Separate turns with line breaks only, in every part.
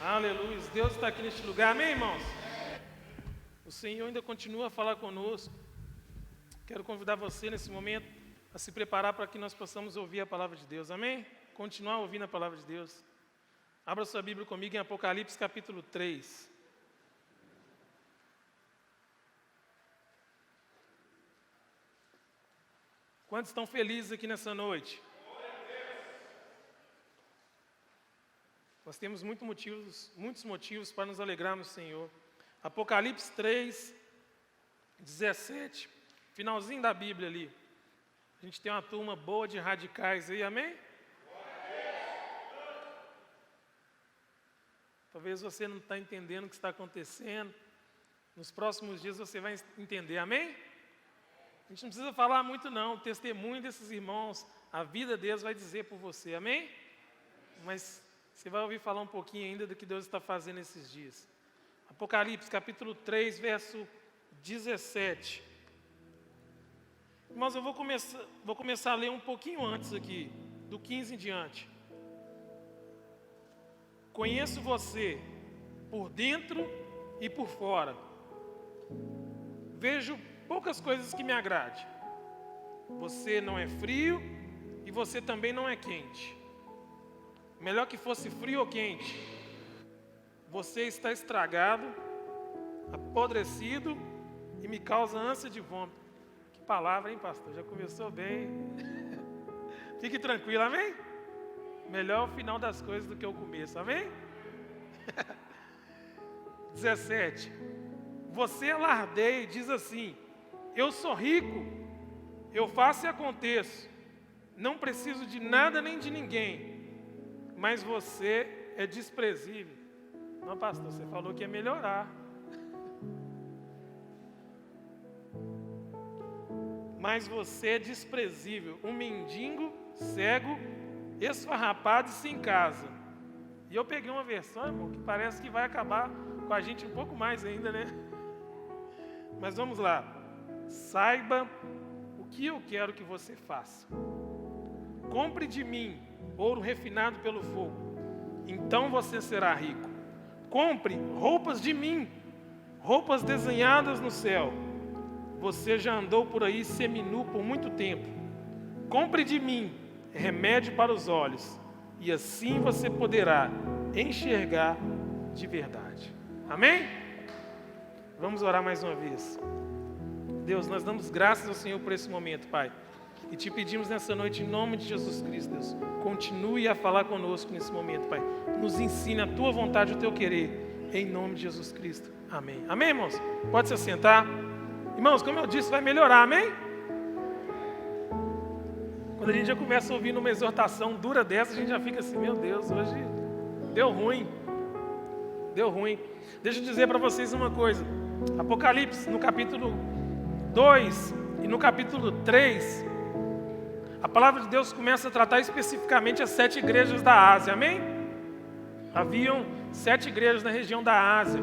Aleluia. Deus está aqui neste lugar, amém, irmãos? O Senhor ainda continua a falar conosco. Quero convidar você nesse momento a se preparar para que nós possamos ouvir a palavra de Deus, amém? Continuar ouvindo a palavra de Deus. Abra sua Bíblia comigo em Apocalipse capítulo 3. Quantos estão felizes aqui nessa noite? Nós temos muitos motivos para nos alegrarmos no Senhor. Apocalipse 3, 17, finalzinho da Bíblia ali. A gente tem uma turma boa de radicais aí, amém? Talvez você não está entendendo o que está acontecendo. Nos próximos dias você vai entender, amém? A gente não precisa falar muito não, o testemunho desses irmãos, a vida deles vai dizer por você, amém? Mas você vai ouvir falar um pouquinho ainda do que Deus está fazendo esses dias. Apocalipse capítulo 3, verso 17. Irmãos, eu vou começar a ler um pouquinho antes aqui, do 15 em diante. Conheço você por dentro e por fora. Vejo poucas coisas que me agradem. Você não é frio e você também não é quente. Melhor que fosse frio ou quente. Você está estragado, apodrecido e me causa ânsia de vômito. Que palavra, hein, pastor? Já começou bem. Fique tranquilo, amém? Melhor o final das coisas do que o começo, amém? 17. Você alardeia e diz assim: eu sou rico, eu faço e aconteço, não preciso de nada nem de ninguém. Mas você é desprezível. Não, pastor, você falou que ia melhorar. Mas você é desprezível, um mendigo, cego, esfarrapado e sem casa. E eu peguei uma versão, irmão, que parece que vai acabar com a gente um pouco mais ainda, né? Mas vamos lá. Saiba o que eu quero que você faça. Compre de mim ouro refinado pelo fogo, então você será rico. Compre roupas de mim, roupas desenhadas no céu. Você já andou por aí seminu por muito tempo. Compre de mim remédio para os olhos, e assim você poderá enxergar de verdade. Amém? Vamos orar mais uma vez. Deus, nós damos graças ao Senhor por esse momento, Pai. E te pedimos nessa noite, em nome de Jesus Cristo, Deus, continue a falar conosco nesse momento, Pai. Nos ensine a Tua vontade e o Teu querer, em nome de Jesus Cristo. Amém. Amém, irmãos? Pode se assentar. Irmãos, como eu disse, vai melhorar, amém? Quando a gente já começa a ouvir uma exortação dura dessa, a gente já fica assim, meu Deus, hoje deu ruim. Deu ruim. Deixa eu dizer para vocês uma coisa. Apocalipse, no capítulo 2 e no capítulo 3... a palavra de Deus começa a tratar especificamente as 7 igrejas da Ásia, amém? Haviam 7 igrejas na região da Ásia.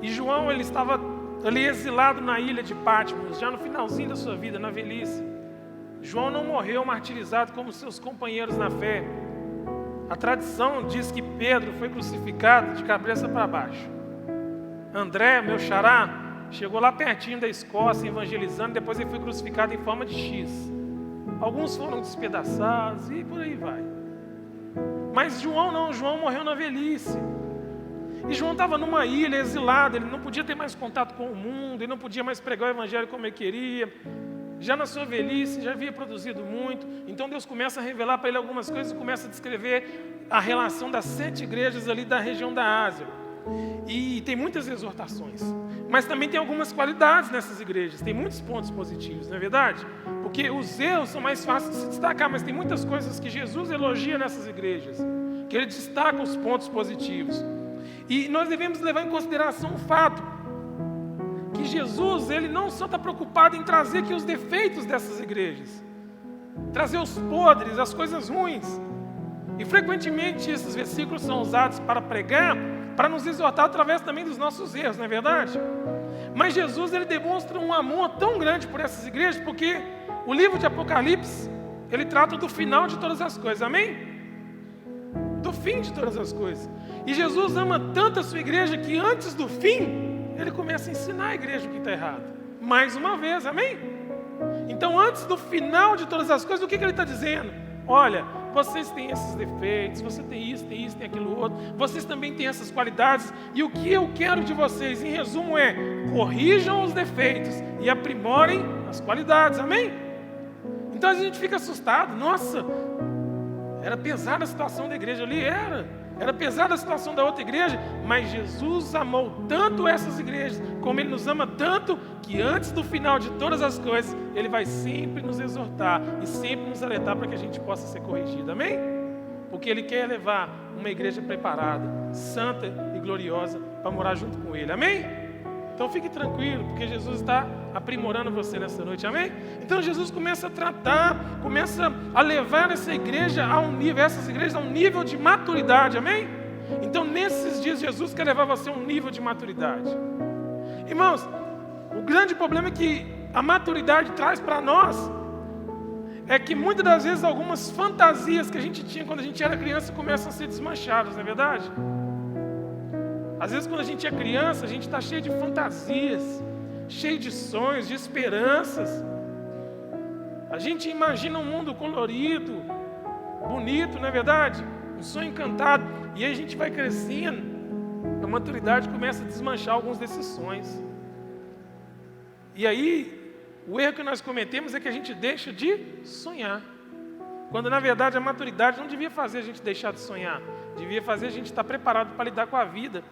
E João, ele estava ali exilado na ilha de Patmos, já no finalzinho da sua vida, na velhice. João não morreu martirizado como seus companheiros na fé. A tradição diz que Pedro foi crucificado de cabeça para baixo. André, meu xará, chegou lá pertinho da Escócia, evangelizando, depois ele foi crucificado em forma de X. Alguns foram despedaçados e por aí vai. Mas João não, João morreu na velhice. E João estava numa ilha, exilado, ele não podia ter mais contato com o mundo, ele não podia mais pregar o evangelho como ele queria. Já na sua velhice, já havia produzido muito. Então Deus começa a revelar para ele algumas coisas e começa a descrever a relação das 7 igrejas ali da região da Ásia. E tem muitas exortações. Mas também tem algumas qualidades nessas igrejas, tem muitos pontos positivos, não é verdade? Porque os erros são mais fáceis de se destacar, mas tem muitas coisas que Jesus elogia nessas igrejas, que ele destaca os pontos positivos. E nós devemos levar em consideração o fato que Jesus, ele não só está preocupado em trazer aqui os defeitos dessas igrejas, trazer os podres, as coisas ruins. E frequentemente esses versículos são usados para pregar, para nos exortar através também dos nossos erros, não é verdade? Mas Jesus, ele demonstra um amor tão grande por essas igrejas, porque o livro de Apocalipse, ele trata do final de todas as coisas, amém? do fim de todas as coisas. E Jesus ama tanto a sua igreja que antes do fim, Ele começa a ensinar a igreja o que está errado. Mais uma vez, amém? Então, antes do final de todas as coisas, o que Ele está dizendo? Olha, vocês têm esses defeitos, você tem isso, tem aquilo outro, vocês também têm essas qualidades, e o que eu quero de vocês, em resumo, é corrijam os defeitos e aprimorem as qualidades, amém? Então a gente fica assustado, nossa, era pesada a situação da igreja ali, era pesada a situação da outra igreja, mas Jesus amou tanto essas igrejas, como Ele nos ama tanto, que antes do final de todas as coisas, Ele vai sempre nos exortar e sempre nos alertar para que a gente possa ser corrigido, amém? Porque Ele quer levar uma igreja preparada, santa e gloriosa, para morar junto com Ele, amém? Então fique tranquilo, porque Jesus está aprimorando você nessa noite, amém? Então Jesus começa a tratar, começa a levar essa igreja essas igrejas a um nível de maturidade, amém? Então nesses dias Jesus quer levar você a um nível de maturidade. Irmãos, o grande problema é que a maturidade traz para nós é que muitas das vezes algumas fantasias que a gente tinha quando a gente era criança começam a ser desmanchadas, não é verdade? Às vezes quando a gente é criança, a gente está cheio de fantasias, cheio de sonhos, de esperanças. A gente imagina um mundo colorido, bonito, não é verdade? Um sonho encantado. E aí a gente vai crescendo, a maturidade começa a desmanchar alguns desses sonhos. E aí, o erro que nós cometemos é que a gente deixa de sonhar. Quando na verdade a maturidade não devia fazer a gente deixar de sonhar. Devia fazer a gente estar preparado para lidar com a vida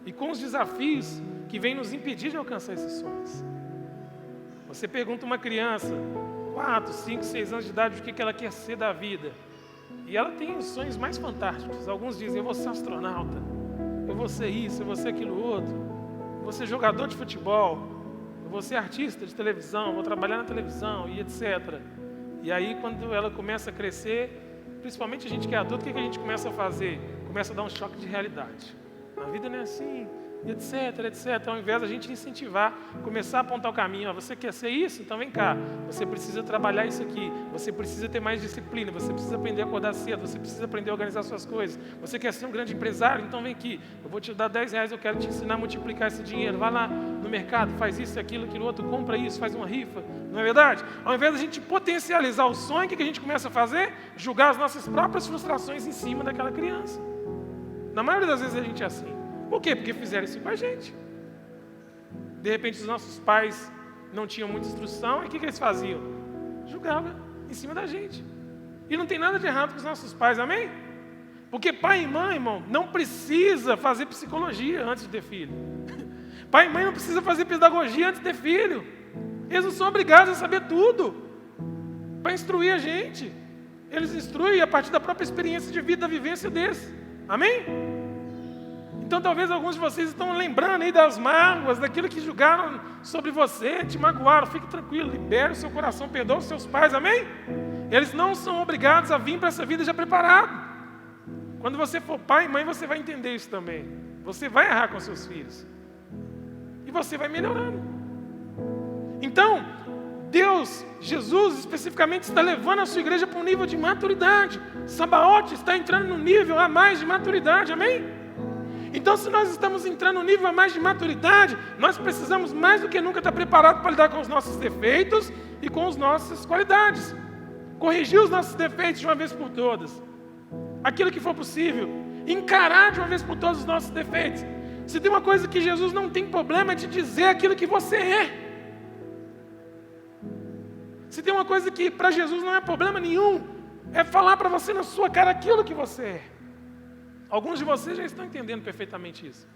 e com os desafios que vêm nos impedir de alcançar esses sonhos. Você pergunta uma criança, 4, 5, 6 anos de idade, o que ela quer ser da vida. E ela tem os sonhos mais fantásticos. Alguns dizem, eu vou ser astronauta, eu vou ser isso, eu vou ser aquilo outro, eu vou ser jogador de futebol, eu vou ser artista de televisão, vou trabalhar na televisão e etc. E aí quando ela começa a crescer, principalmente a gente que é adulto, o que a gente começa a fazer? Começa a dar um choque de realidade. A vida não é assim, etc, etc. Ao invés da gente incentivar, começar a apontar o caminho. Você quer ser isso? Então vem cá. Você precisa trabalhar isso aqui. Você precisa ter mais disciplina. Você precisa aprender a acordar cedo. Você precisa aprender a organizar suas coisas. Você quer ser um grande empresário? Então vem aqui. Eu vou te dar R$10, eu quero te ensinar a multiplicar esse dinheiro. Vai lá no mercado, faz isso, aquilo outro, compra isso, faz uma rifa. Não é verdade? Ao invés da gente potencializar o sonho, o que a gente começa a fazer? Julgar as nossas próprias frustrações em cima daquela criança. Na maioria das vezes a gente é assim. Por quê? Porque fizeram isso com a gente. De repente os nossos pais não tinham muita instrução, e o que eles faziam? Julgavam em cima da gente. E não tem nada de errado com os nossos pais, amém? Porque pai e mãe, irmão, não precisa fazer psicologia antes de ter filho. Pai e mãe não precisa fazer pedagogia antes de ter filho. Eles não são obrigados a saber tudo para instruir a gente. Eles instruem a partir da própria experiência de vida, da vivência deles. Amém? Então talvez alguns de vocês estão lembrando aí das mágoas, daquilo que julgaram sobre você, te magoaram. Fique tranquilo, libere o seu coração, perdoe os seus pais, amém? Eles não são obrigados a vir para essa vida já preparado. Quando você for pai e mãe, você vai entender isso também. Você vai errar com seus filhos. E você vai melhorando. Então, Deus, Jesus especificamente, está levando a sua igreja para um nível de maturidade. Sabaote está entrando num nível a mais de maturidade, amém? Então, se nós estamos entrando num nível a mais de maturidade, nós precisamos mais do que nunca estar preparados para lidar com os nossos defeitos e com as nossas qualidades. Corrigir os nossos defeitos de uma vez por todas. Aquilo que for possível. Encarar de uma vez por todas os nossos defeitos. Se tem uma coisa que Jesus não tem problema é de dizer aquilo que você é. Se tem uma coisa que para Jesus não é problema nenhum, é falar para você na sua cara aquilo que você é. Alguns de vocês já estão entendendo perfeitamente isso.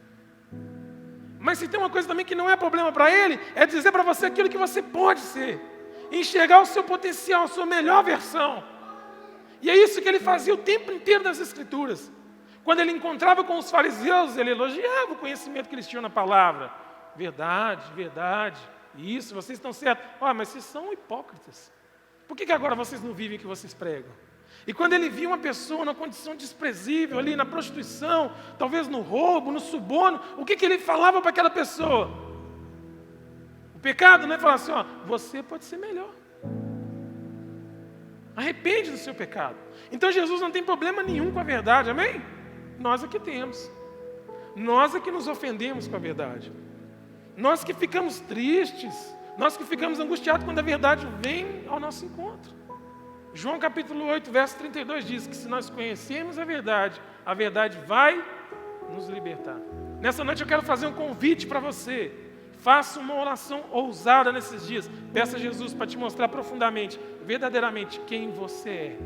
Mas se tem uma coisa também que não é problema para Ele, é dizer para você aquilo que você pode ser. Enxergar o seu potencial, a sua melhor versão. E é isso que Ele fazia o tempo inteiro nas Escrituras. Quando Ele encontrava com os fariseus, Ele elogiava o conhecimento que eles tinham na palavra. Verdade, verdade. Isso, vocês estão certos. Mas vocês são hipócritas. Por que agora vocês não vivem o que vocês pregam? E quando ele via uma pessoa numa condição desprezível ali na prostituição, talvez no roubo, no suborno, o que ele falava para aquela pessoa? O pecado, né? Falar assim, você pode ser melhor. Arrepende do seu pecado. Então Jesus não tem problema nenhum com a verdade, amém? Nós é que temos. Nós é que nos ofendemos com a verdade. Nós que ficamos tristes, nós que ficamos angustiados quando a verdade vem ao nosso encontro. João capítulo 8, verso 32 diz que se nós conhecermos a verdade vai nos libertar. Nessa noite eu quero fazer um convite para você. Faça uma oração ousada nesses dias. Peça a Jesus para te mostrar profundamente, verdadeiramente, quem você é.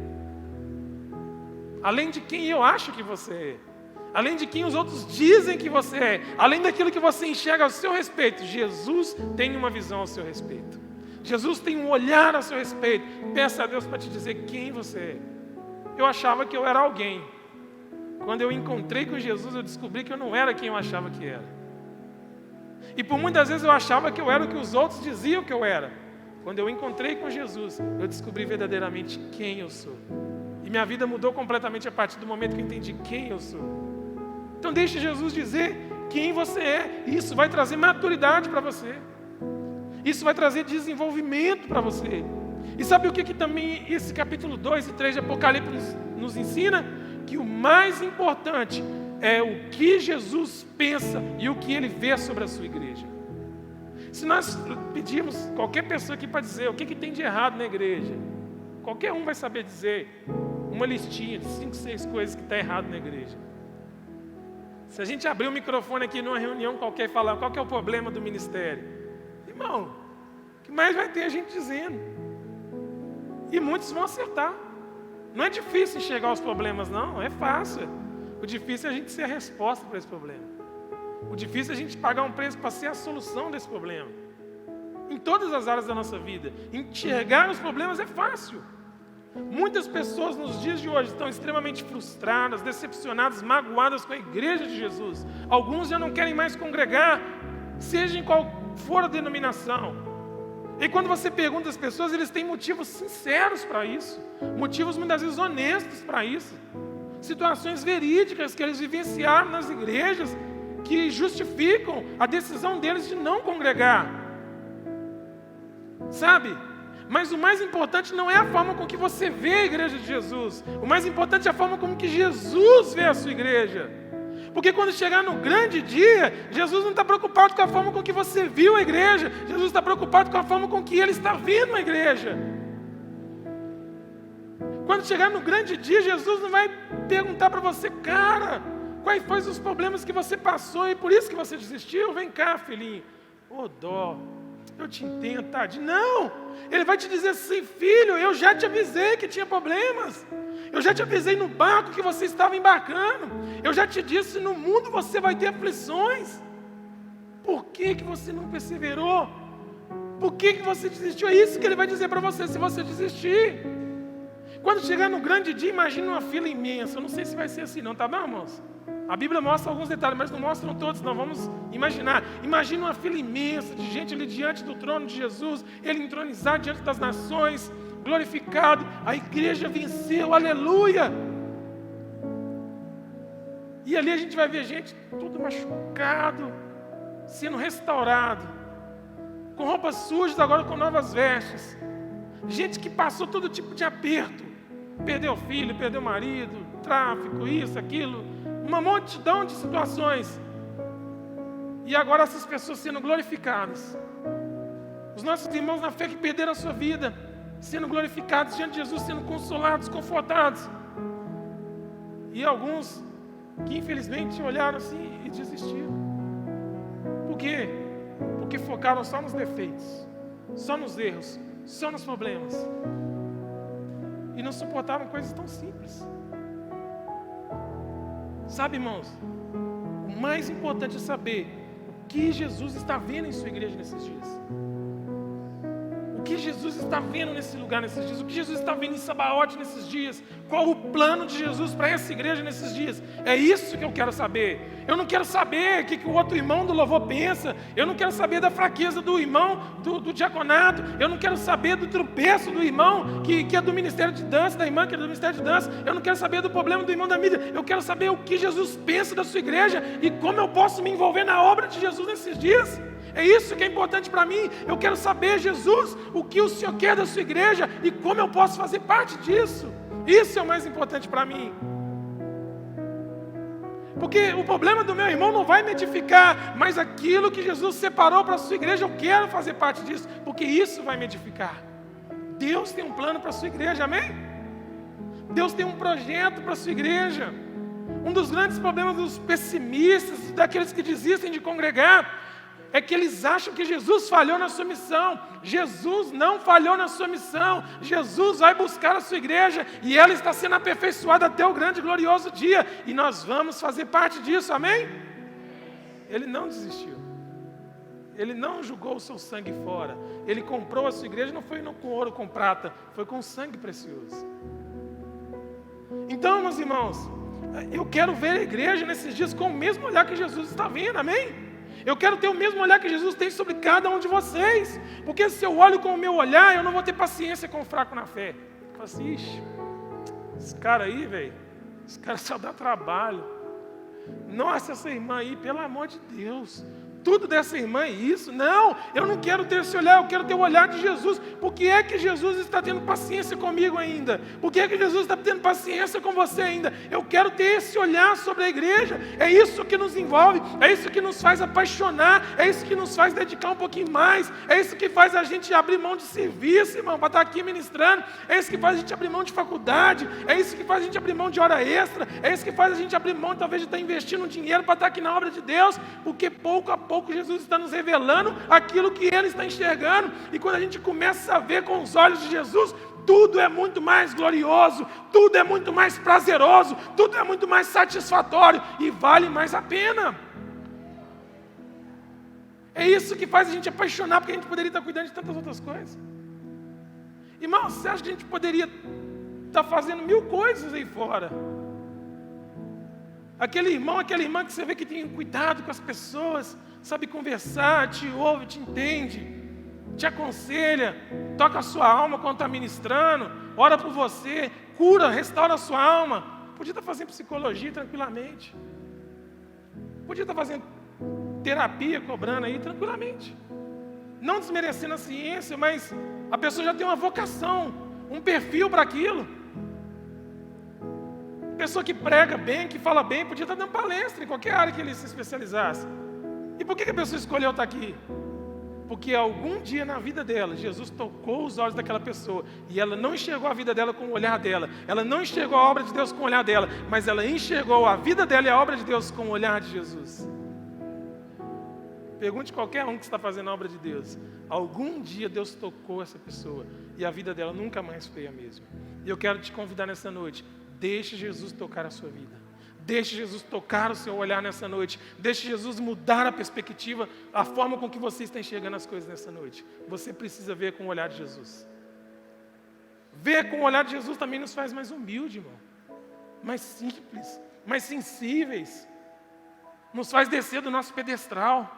Além de quem eu acho que você é. Além de quem os outros dizem que você é. Além daquilo que você enxerga ao seu respeito. Jesus tem uma visão ao seu respeito. Jesus tem um olhar ao seu respeito. Peça a Deus para te dizer quem você é. Eu achava que eu era alguém. Quando eu encontrei com Jesus, eu descobri que eu não era quem eu achava que era. E por muitas vezes eu achava que eu era o que os outros diziam que eu era. Quando eu encontrei com Jesus, eu descobri verdadeiramente quem eu sou. E minha vida mudou completamente a partir do momento que eu entendi quem eu sou. Então deixe Jesus dizer quem você é. Isso vai trazer maturidade para você. Isso vai trazer desenvolvimento para você. E sabe o que também esse capítulo 2 e 3 de Apocalipse nos ensina? Que o mais importante é o que Jesus pensa e o que Ele vê sobre a sua igreja. Se nós pedirmos qualquer pessoa aqui para dizer o que tem de errado na igreja, qualquer um vai saber dizer uma listinha de 5, 6 coisas que está errado na igreja. Se a gente abrir o microfone aqui numa reunião qualquer e falar qual que é o problema do ministério, irmão, o que mais vai ter a gente dizendo? E muitos vão acertar. Não é difícil enxergar os problemas, não, é fácil. O difícil é a gente ser a resposta para esse problema. O difícil é a gente pagar um preço para ser a solução desse problema. Em todas as áreas da nossa vida. Enxergar os problemas é fácil. Muitas pessoas nos dias de hoje estão extremamente frustradas, decepcionadas, magoadas com a igreja de Jesus. Alguns já não querem mais congregar, seja em qual for a denominação. E quando você pergunta às pessoas, eles têm motivos sinceros para isso. Motivos muitas vezes honestos para isso. Situações verídicas que eles vivenciaram nas igrejas que justificam a decisão deles de não congregar. Sabe? Mas o mais importante não é a forma com que você vê a igreja de Jesus. O mais importante é a forma como que Jesus vê a sua igreja. Porque quando chegar no grande dia, Jesus não está preocupado com a forma com que você viu a igreja. Jesus está preocupado com a forma com que Ele está vendo a igreja. Quando chegar no grande dia, Jesus não vai perguntar para você, cara, quais foram os problemas que você passou e por isso que você desistiu? Vem cá, filhinho. Ô dó, eu te entendo, tadinho. Não, Ele vai te dizer assim, filho, eu já te avisei que tinha problemas. Eu já te avisei no barco que você estava embarcando. Eu já te disse, no mundo você vai ter aflições. Por que você não perseverou? Por que você desistiu? É isso que Ele vai dizer para você se você desistir. Quando chegar no grande dia, imagine uma fila imensa. Eu não sei se vai ser assim não, tá bom, irmãos? A Bíblia mostra alguns detalhes, mas não mostram todos, não. Vamos imaginar. Imagine uma fila imensa de gente ali diante do trono de Jesus, Ele entronizado diante das nações, glorificado. A igreja venceu, aleluia! E ali a gente vai ver gente tudo machucado, sendo restaurado, com roupas sujas, agora com novas vestes. Gente que passou todo tipo de aperto. Perdeu filho, perdeu marido, tráfico, isso, aquilo. Uma multidão de situações. E agora essas pessoas sendo glorificadas. Os nossos irmãos na fé que perderam a sua vida, sendo glorificados diante de Jesus, sendo consolados, confortados. E alguns que infelizmente olharam assim e desistiram. Por quê? Porque focaram só nos defeitos, só nos erros, só nos problemas. E não suportaram coisas tão simples. Sabe, irmãos, o mais importante é saber o que Jesus está vendo em sua igreja nesses dias. O que Jesus está vendo nesse lugar nesses dias. O que Jesus está vendo em Sabaote nesses dias. Qual o plano de Jesus para essa igreja nesses dias. É isso que eu quero saber. Eu não quero saber o que o outro irmão do louvor pensa. Eu não quero saber da fraqueza do irmão do diaconato. Eu não quero saber do tropeço do irmão que é do ministério de dança, da irmã que é do ministério de dança. Eu não quero saber do problema do irmão da mídia. Eu quero saber o que Jesus pensa da sua igreja e como eu posso me envolver na obra de Jesus nesses dias. É isso que é importante para mim. Eu quero saber, Jesus, o que o Senhor quer da sua igreja e como eu posso fazer parte disso. Isso é o mais importante para mim. Porque o problema do meu irmão não vai me edificar, mas aquilo que Jesus separou para a sua igreja, eu quero fazer parte disso, porque isso vai me edificar. Deus tem um plano para a sua igreja, amém? Deus tem um projeto para a sua igreja. Um dos grandes problemas dos pessimistas, daqueles que desistem de congregar, é que eles acham que Jesus falhou na sua missão. Jesus não falhou na sua missão. Jesus vai buscar a sua igreja e ela está sendo aperfeiçoada até o grande e glorioso dia. E nós vamos fazer parte disso, amém? Ele não desistiu. Ele não jogou o seu sangue fora. Ele comprou a sua igreja, não foi com ouro, com prata, foi com sangue precioso. Então, meus irmãos, eu quero ver a igreja nesses dias com o mesmo olhar que Jesus está vendo, amém? Eu quero ter o mesmo olhar que Jesus tem sobre cada um de vocês. Porque se eu olho com o meu olhar, eu não vou ter paciência com o fraco na fé. Eu falo assim, ixi, esse cara aí, velho, esse cara só dá trabalho. Nossa, essa irmã aí, pelo amor de Deus, tudo dessa irmã é isso. Não, eu não quero ter esse olhar, eu quero ter o olhar de Jesus. Por que é que Jesus está tendo paciência comigo ainda? Por que é que Jesus está tendo paciência com você ainda? Eu quero ter esse olhar sobre a igreja. É isso que nos envolve, é isso que nos faz apaixonar, é isso que nos faz dedicar um pouquinho mais, é isso que faz a gente abrir mão de serviço, irmão, para estar aqui ministrando, é isso que faz a gente abrir mão de faculdade, é isso que faz a gente abrir mão de hora extra, é isso que faz a gente abrir mão talvez de estar investindo dinheiro para estar aqui na obra de Deus, porque pouco a pouco Jesus está nos revelando aquilo que Ele está enxergando, e quando a gente começa a ver com os olhos de Jesus, tudo é muito mais glorioso, tudo é muito mais prazeroso, tudo é muito mais satisfatório e vale mais a pena. É isso que faz a gente apaixonar, porque a gente poderia estar cuidando de tantas outras coisas. Irmão, você acha que a gente poderia estar fazendo 1000 coisas aí fora? Aquele irmão, aquela irmã que você vê que tem cuidado com as pessoas, sabe conversar, te ouve, te entende, te aconselha, toca a sua alma quando está ministrando, ora por você, cura, restaura a sua alma. Podia estar fazendo psicologia tranquilamente. Podia estar fazendo terapia, cobrando aí tranquilamente. Não desmerecendo a ciência, mas a pessoa já tem uma vocação, um perfil para aquilo. Pessoa que prega bem, que fala bem, podia estar dando palestra em qualquer área que ele se especializasse. E por que a pessoa escolheu estar aqui? Porque algum dia na vida dela, Jesus tocou os olhos daquela pessoa, e ela não enxergou a vida dela com o olhar dela, ela não enxergou a obra de Deus com o olhar dela, mas ela enxergou a vida dela e a obra de Deus com o olhar de Jesus. Pergunte qualquer um que está fazendo a obra de Deus. Algum dia Deus tocou essa pessoa, e a vida dela nunca mais foi a mesma. E eu quero te convidar nessa noite, deixe Jesus tocar a sua vida. Deixe Jesus tocar o seu olhar nessa noite. Deixe Jesus mudar a perspectiva, a forma com que você está enxergando as coisas nessa noite. Você precisa ver com o olhar de Jesus. Ver com o olhar de Jesus também nos faz mais humilde, irmão. Mais simples, mais sensíveis. Nos faz descer do nosso pedestral.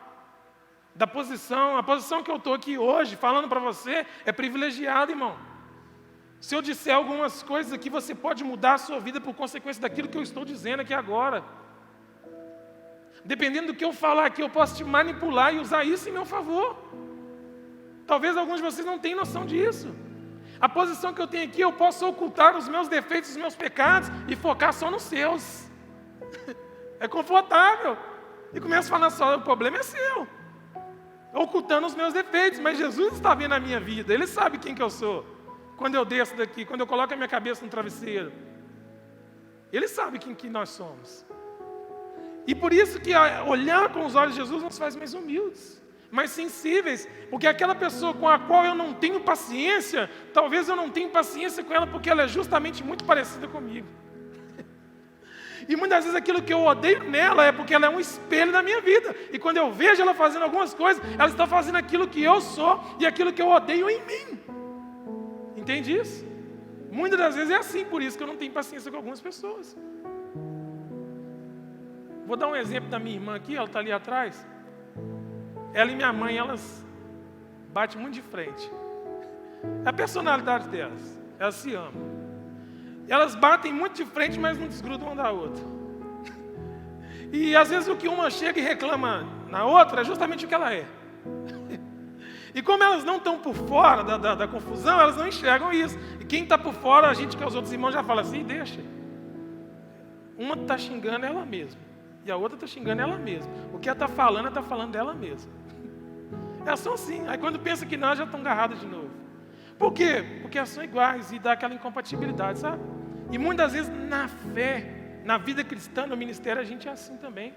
Da posição, a posição que eu estou aqui hoje, falando para você, é privilegiada, irmão. Se eu disser algumas coisas aqui, você pode mudar a sua vida por consequência daquilo que eu estou dizendo aqui agora. Dependendo do que eu falar aqui, eu posso te manipular e usar isso em meu favor. Talvez alguns de vocês não tenham noção disso. A posição que eu tenho aqui, eu posso ocultar os meus defeitos, os meus pecados e focar só nos seus. É confortável. E começo a falar só, o problema é seu. Ocultando os meus defeitos, mas Jesus está vendo a minha vida, Ele sabe quem que eu sou. Quando eu desço daqui, quando eu coloco a minha cabeça no travesseiro, Ele sabe quem que nós somos. E por isso que olhar com os olhos de Jesus nos faz mais humildes, mais sensíveis, porque aquela pessoa com a qual eu não tenho paciência, talvez eu não tenha paciência com ela porque ela é justamente muito parecida comigo. E muitas vezes aquilo que eu odeio nela é porque ela é um espelho da minha vida. E quando eu vejo ela fazendo algumas coisas, ela está fazendo aquilo que eu sou e aquilo que eu odeio em mim. Entende isso? Muitas das vezes é assim, por isso que eu não tenho paciência com algumas pessoas. Vou dar um exemplo da minha irmã aqui, ela está ali atrás. Ela e minha mãe, elas batem muito de frente. É a personalidade delas, elas se amam. Elas batem muito de frente, mas não desgrudam uma da outra. E às vezes o que uma chega e reclama na outra é justamente o que ela é. E como elas não estão por fora da confusão, elas não enxergam isso. E quem está por fora, a gente que é os outros irmãos já fala assim, deixa. Uma está xingando ela mesma. E a outra está xingando ela mesma. O que ela está falando dela mesma. Elas são assim. Aí quando pensa que não, já estão agarradas de novo. Por quê? Porque elas são iguais e dá aquela incompatibilidade, sabe? E muitas vezes na fé, na vida cristã, no ministério, a gente é assim também.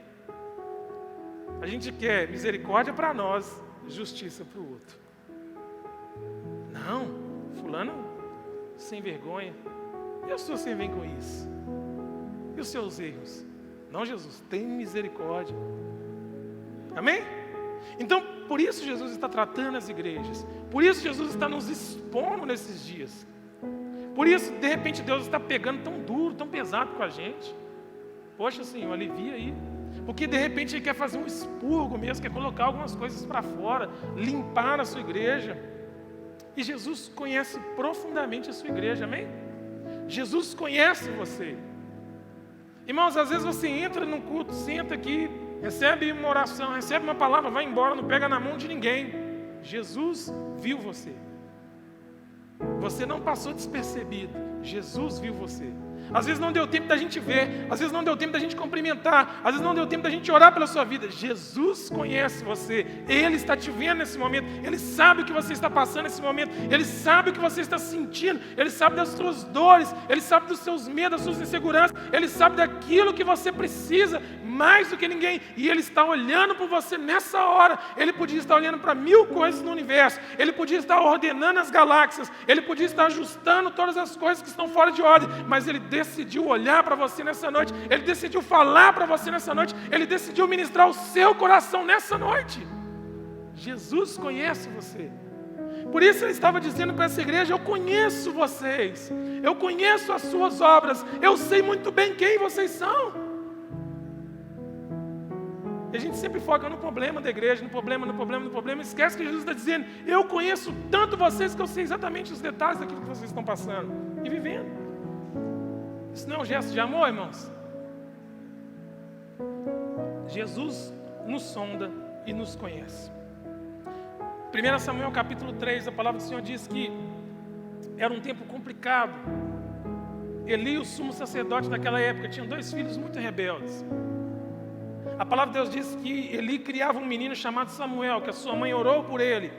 A gente quer misericórdia para nós, justiça para o outro. Não, fulano sem vergonha. E a sua sem vergonha? E os seus erros? Não, Jesus, tem misericórdia. Amém? Então, por isso Jesus está tratando as igrejas. Por isso Jesus está nos expondo nesses dias. Por isso, de repente, Deus está pegando tão duro, tão pesado com a gente. Poxa, Senhor, alivia aí. Porque, de repente, Ele quer fazer um expurgo mesmo, quer colocar algumas coisas para fora, limpar a sua igreja. E Jesus conhece profundamente a sua igreja, amém? Jesus conhece você. Irmãos, às vezes você entra num culto, senta aqui, recebe uma oração, recebe uma palavra, vai embora, não pega na mão de ninguém. Jesus viu você. Você não passou despercebido. Jesus viu você. Às vezes não deu tempo da gente ver, às vezes não deu tempo da gente cumprimentar, às vezes não deu tempo da gente orar pela sua vida. Jesus conhece você, Ele está te vendo nesse momento, Ele sabe o que você está passando nesse momento, Ele sabe o que você está sentindo, Ele sabe das suas dores, Ele sabe dos seus medos, das suas inseguranças, Ele sabe daquilo que você precisa, mais do que ninguém, e Ele está olhando por você nessa hora. Ele podia estar olhando para 1000 coisas no universo, Ele podia estar ordenando as galáxias, Ele podia estar ajustando todas as coisas que estão fora de ordem, mas Ele decidiu olhar para você nessa noite, Ele decidiu falar para você nessa noite, Ele decidiu ministrar o seu coração nessa noite. Jesus conhece você. Por isso Ele estava dizendo para essa igreja: eu conheço vocês, eu conheço as suas obras, eu sei muito bem quem vocês são. E a gente sempre foca no problema da igreja, no problema, esquece que Jesus está dizendo: eu conheço tanto vocês que eu sei exatamente os detalhes daquilo que vocês estão passando e vivendo. Isso não é um gesto de amor, irmãos? Jesus nos sonda e nos conhece. 1 Samuel capítulo 3, a palavra do Senhor diz que era um tempo complicado. Eli, o sumo sacerdote daquela época, tinha 2 filhos muito rebeldes. A palavra de Deus diz que Eli criava um menino chamado Samuel, que a sua mãe orou por ele.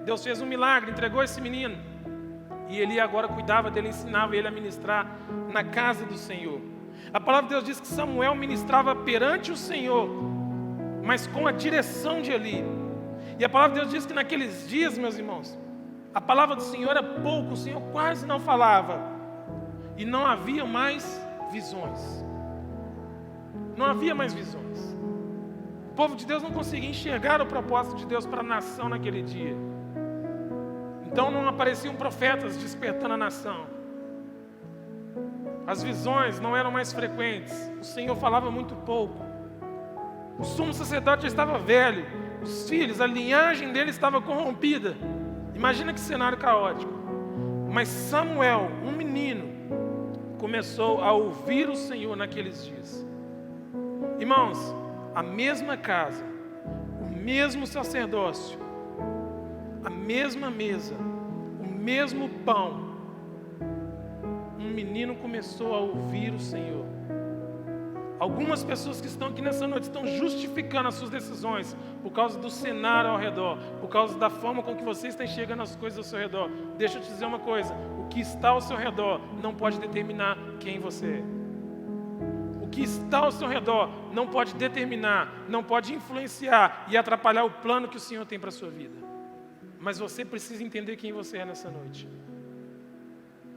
Deus fez um milagre, entregou esse menino. E Eli agora cuidava dele, ensinava ele a ministrar na casa do Senhor. A palavra de Deus diz que Samuel ministrava perante o Senhor, mas com a direção de Eli. E a palavra de Deus diz que naqueles dias, meus irmãos, a palavra do Senhor era pouco, o Senhor quase não falava. E não havia mais visões. Não havia mais visões. O povo de Deus não conseguia enxergar o propósito de Deus para a nação naquele dia. Então não apareciam profetas despertando a nação. As visões não eram mais frequentes. O Senhor falava muito pouco. O sumo sacerdote já estava velho. Os filhos, a linhagem dele estava corrompida. Imagina que cenário caótico. Mas Samuel, um menino, começou a ouvir o Senhor naqueles dias. Irmãos, a mesma casa, o mesmo sacerdócio, a mesma mesa, o mesmo pão. Um menino começou a ouvir o Senhor. Algumas pessoas que estão aqui nessa noite estão justificando as suas decisões por causa do cenário ao redor, por causa da forma com que você está enxergando as coisas ao seu redor. Deixa eu te dizer uma coisa: o que está ao seu redor não pode determinar quem você é. O que está ao seu redor não pode determinar, não pode influenciar e atrapalhar o plano que o Senhor tem para a sua vida. Mas você precisa entender quem você é nessa noite.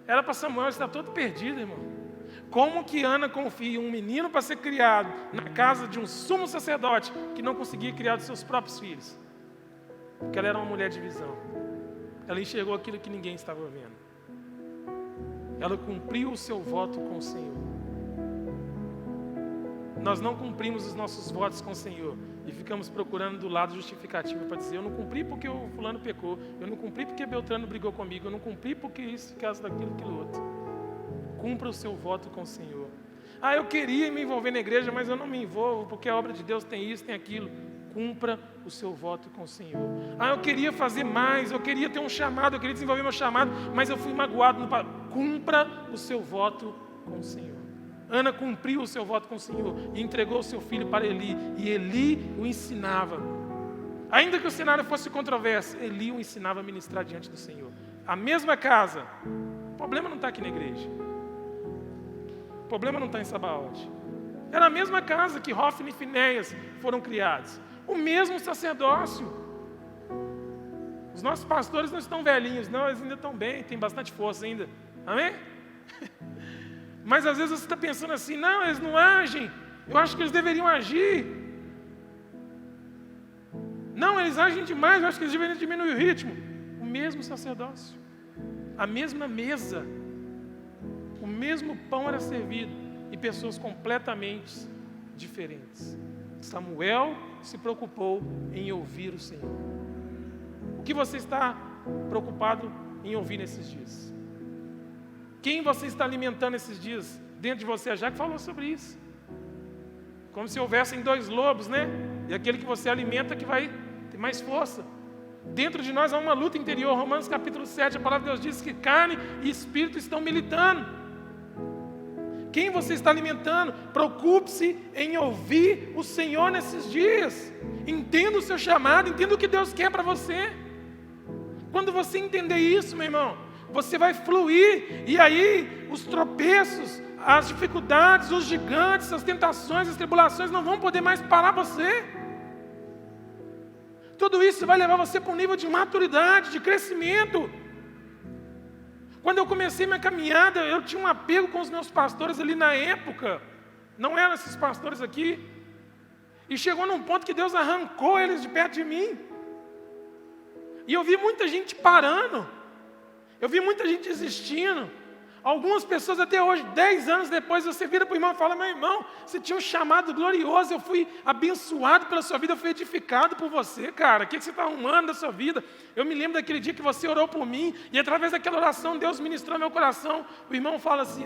Era para Samuel estar todo perdido, irmão. Como que Ana confia um menino para ser criado na casa de um sumo sacerdote que não conseguia criar dos seus próprios filhos? Porque ela era uma mulher de visão. Ela enxergou aquilo que ninguém estava vendo. Ela cumpriu o seu voto com o Senhor. Nós não cumprimos os nossos votos com o Senhor e ficamos procurando do lado justificativo para dizer: eu não cumpri porque o fulano pecou, eu não cumpri porque Beltrano brigou comigo, eu não cumpri porque isso, caso daquilo, aquilo outro. Cumpra o seu voto com o Senhor. Eu queria me envolver na igreja, mas eu não me envolvo porque a obra de Deus tem isso, tem aquilo. cumpra o seu voto com o Senhor. Ah, eu queria fazer mais, eu queria ter um chamado, eu queria desenvolver meu chamado, mas eu fui magoado. Cumpra o seu voto com o Senhor. Ana cumpriu o seu voto com o Senhor e entregou o seu filho para Eli, e Eli o ensinava. Ainda que o cenário fosse controverso, Eli o ensinava a ministrar diante do Senhor. A mesma casa. O problema não está aqui na igreja. O problema não está em Sabaote. Era a mesma casa que Hofni e Finéias foram criados. O mesmo sacerdócio. Os nossos pastores não estão velhinhos, não, eles ainda estão bem, têm bastante força ainda. Amém? Mas às vezes você está pensando assim, não, eles não agem. Eu acho que eles deveriam agir. Não, eles agem demais, eu acho que eles deveriam diminuir o ritmo. O mesmo sacerdócio. A mesma mesa. O mesmo pão era servido. E pessoas completamente diferentes. Samuel se preocupou em ouvir o Senhor. O que você está preocupado em ouvir nesses dias? Quem você está alimentando esses dias dentro de você? A Jaque falou sobre isso. Como se houvessem dois lobos, né? E aquele que você alimenta que vai ter mais força. Dentro de nós há uma luta interior. Romanos capítulo 7, a palavra de Deus diz que carne e espírito estão militando. Quem você está alimentando? Preocupe-se em ouvir o Senhor nesses dias. Entenda o seu chamado, entenda o que Deus quer para você. Quando você entender isso, meu irmão, você vai fluir. E aí, os tropeços, as dificuldades, os gigantes, as tentações, as tribulações não vão poder mais parar você. Tudo isso vai levar você para um nível de maturidade, de crescimento. Quando eu comecei minha caminhada, eu tinha um apego com os meus pastores ali na época. Não eram esses pastores aqui. E chegou num ponto que Deus arrancou eles de perto de mim. E eu vi muita gente parando. Eu vi muita gente desistindo. Algumas pessoas até hoje, 10 anos depois, você vira para o irmão e fala, meu irmão, você tinha um chamado glorioso, eu fui abençoado pela sua vida, eu fui edificado por você, cara. O que você está arrumando da sua vida? Eu me lembro daquele dia que você orou por mim, e através daquela oração, Deus ministrou meu coração. O irmão fala assim,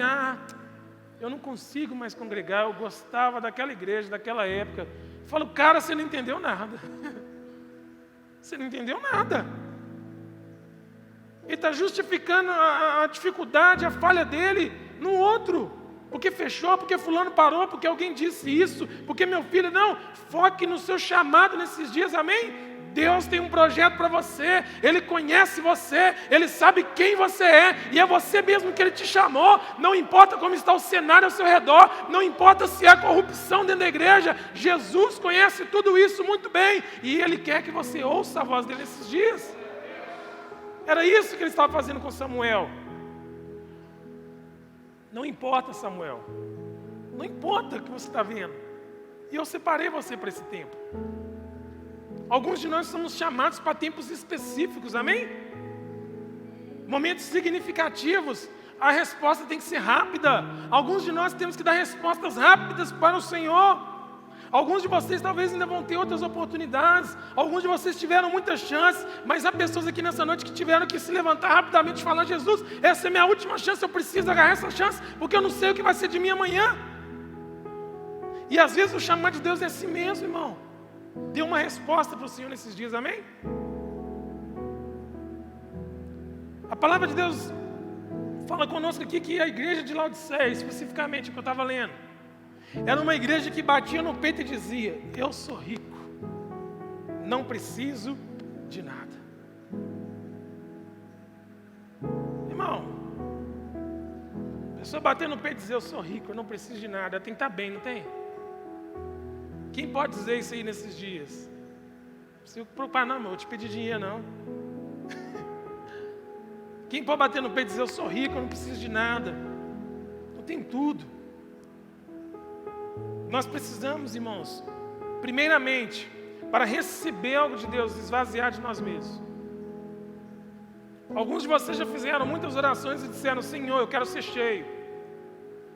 eu não consigo mais congregar, eu gostava daquela igreja, daquela época. Eu falo, cara, você não entendeu nada. Você não entendeu nada. Ele está justificando a dificuldade, a falha dele no outro. Porque fechou, porque fulano parou, porque alguém disse isso, porque meu filho... Não, foque no seu chamado nesses dias, amém? Deus tem um projeto para você, Ele conhece você, Ele sabe quem você é, e é você mesmo que Ele te chamou. Não importa como está o cenário ao seu redor, não importa se há corrupção dentro da igreja, Jesus conhece tudo isso muito bem, e Ele quer que você ouça a voz dEle nesses dias. Era isso que ele estava fazendo com Samuel. Não importa, Samuel. Não importa o que você está vendo. E eu separei você para esse tempo. Alguns de nós somos chamados para tempos específicos, amém? Momentos significativos. A resposta tem que ser rápida. Alguns de nós temos que dar respostas rápidas para o Senhor. Alguns de vocês talvez ainda vão ter outras oportunidades. Alguns de vocês tiveram muitas chances. Mas há pessoas aqui nessa noite que tiveram que se levantar rapidamente e falar, Jesus, essa é minha última chance, eu preciso agarrar essa chance, porque eu não sei o que vai ser de mim amanhã. E às vezes o chamado de Deus é assim mesmo, irmão. Dê uma resposta para o Senhor nesses dias, amém? A palavra de Deus fala conosco aqui que a igreja de Laodiceia, especificamente, que eu estava lendo, era uma igreja que batia no peito e dizia, eu sou rico, não preciso de nada. Irmão, a pessoa bater no peito e dizer, eu sou rico, eu não preciso de nada, tem que estar bem, não tem? Quem pode dizer isso aí nesses dias? Não precisa preocupar não, irmão, eu te pedi dinheiro não. Quem pode bater no peito e dizer, eu sou rico, eu não preciso de nada, eu tenho tudo. Nós precisamos, irmãos, primeiramente, para receber algo de Deus, esvaziar de nós mesmos. Alguns de vocês já fizeram muitas orações e disseram, Senhor, eu quero ser cheio.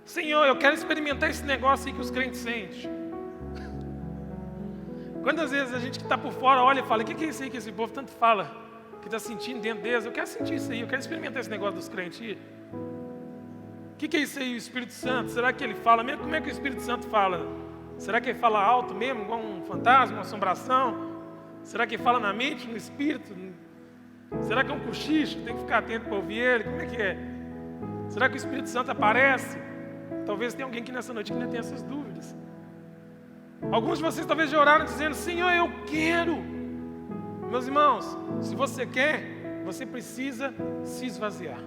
Senhor, eu quero experimentar esse negócio aí que os crentes sentem. Quantas vezes a gente que está por fora olha e fala, o que é isso aí que esse povo tanto fala, que está sentindo dentro deles? Eu quero sentir isso aí, eu quero experimentar esse negócio dos crentes aí. O que é isso aí, o Espírito Santo? Será que ele fala mesmo? Como é que o Espírito Santo fala? Será que ele fala alto mesmo, igual um fantasma, uma assombração? Será que ele fala na mente, no espírito? Será que é um cochicho? Tem que ficar atento para ouvir ele? Como é que é? Será que o Espírito Santo aparece? Talvez tenha alguém aqui nessa noite que ainda tenha essas dúvidas. Alguns de vocês talvez já oraram dizendo: Senhor, eu quero. Meus irmãos, se você quer, você precisa se esvaziar.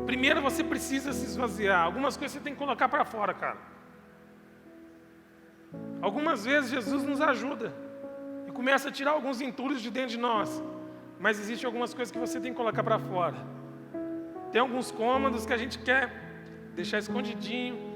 Primeiro você precisa se esvaziar. Algumas coisas você tem que colocar para fora, cara. Algumas vezes Jesus nos ajuda e começa a tirar alguns entulhos de dentro de nós. Mas existem algumas coisas que você tem que colocar para fora. Tem alguns cômodos que a gente quer deixar escondidinho.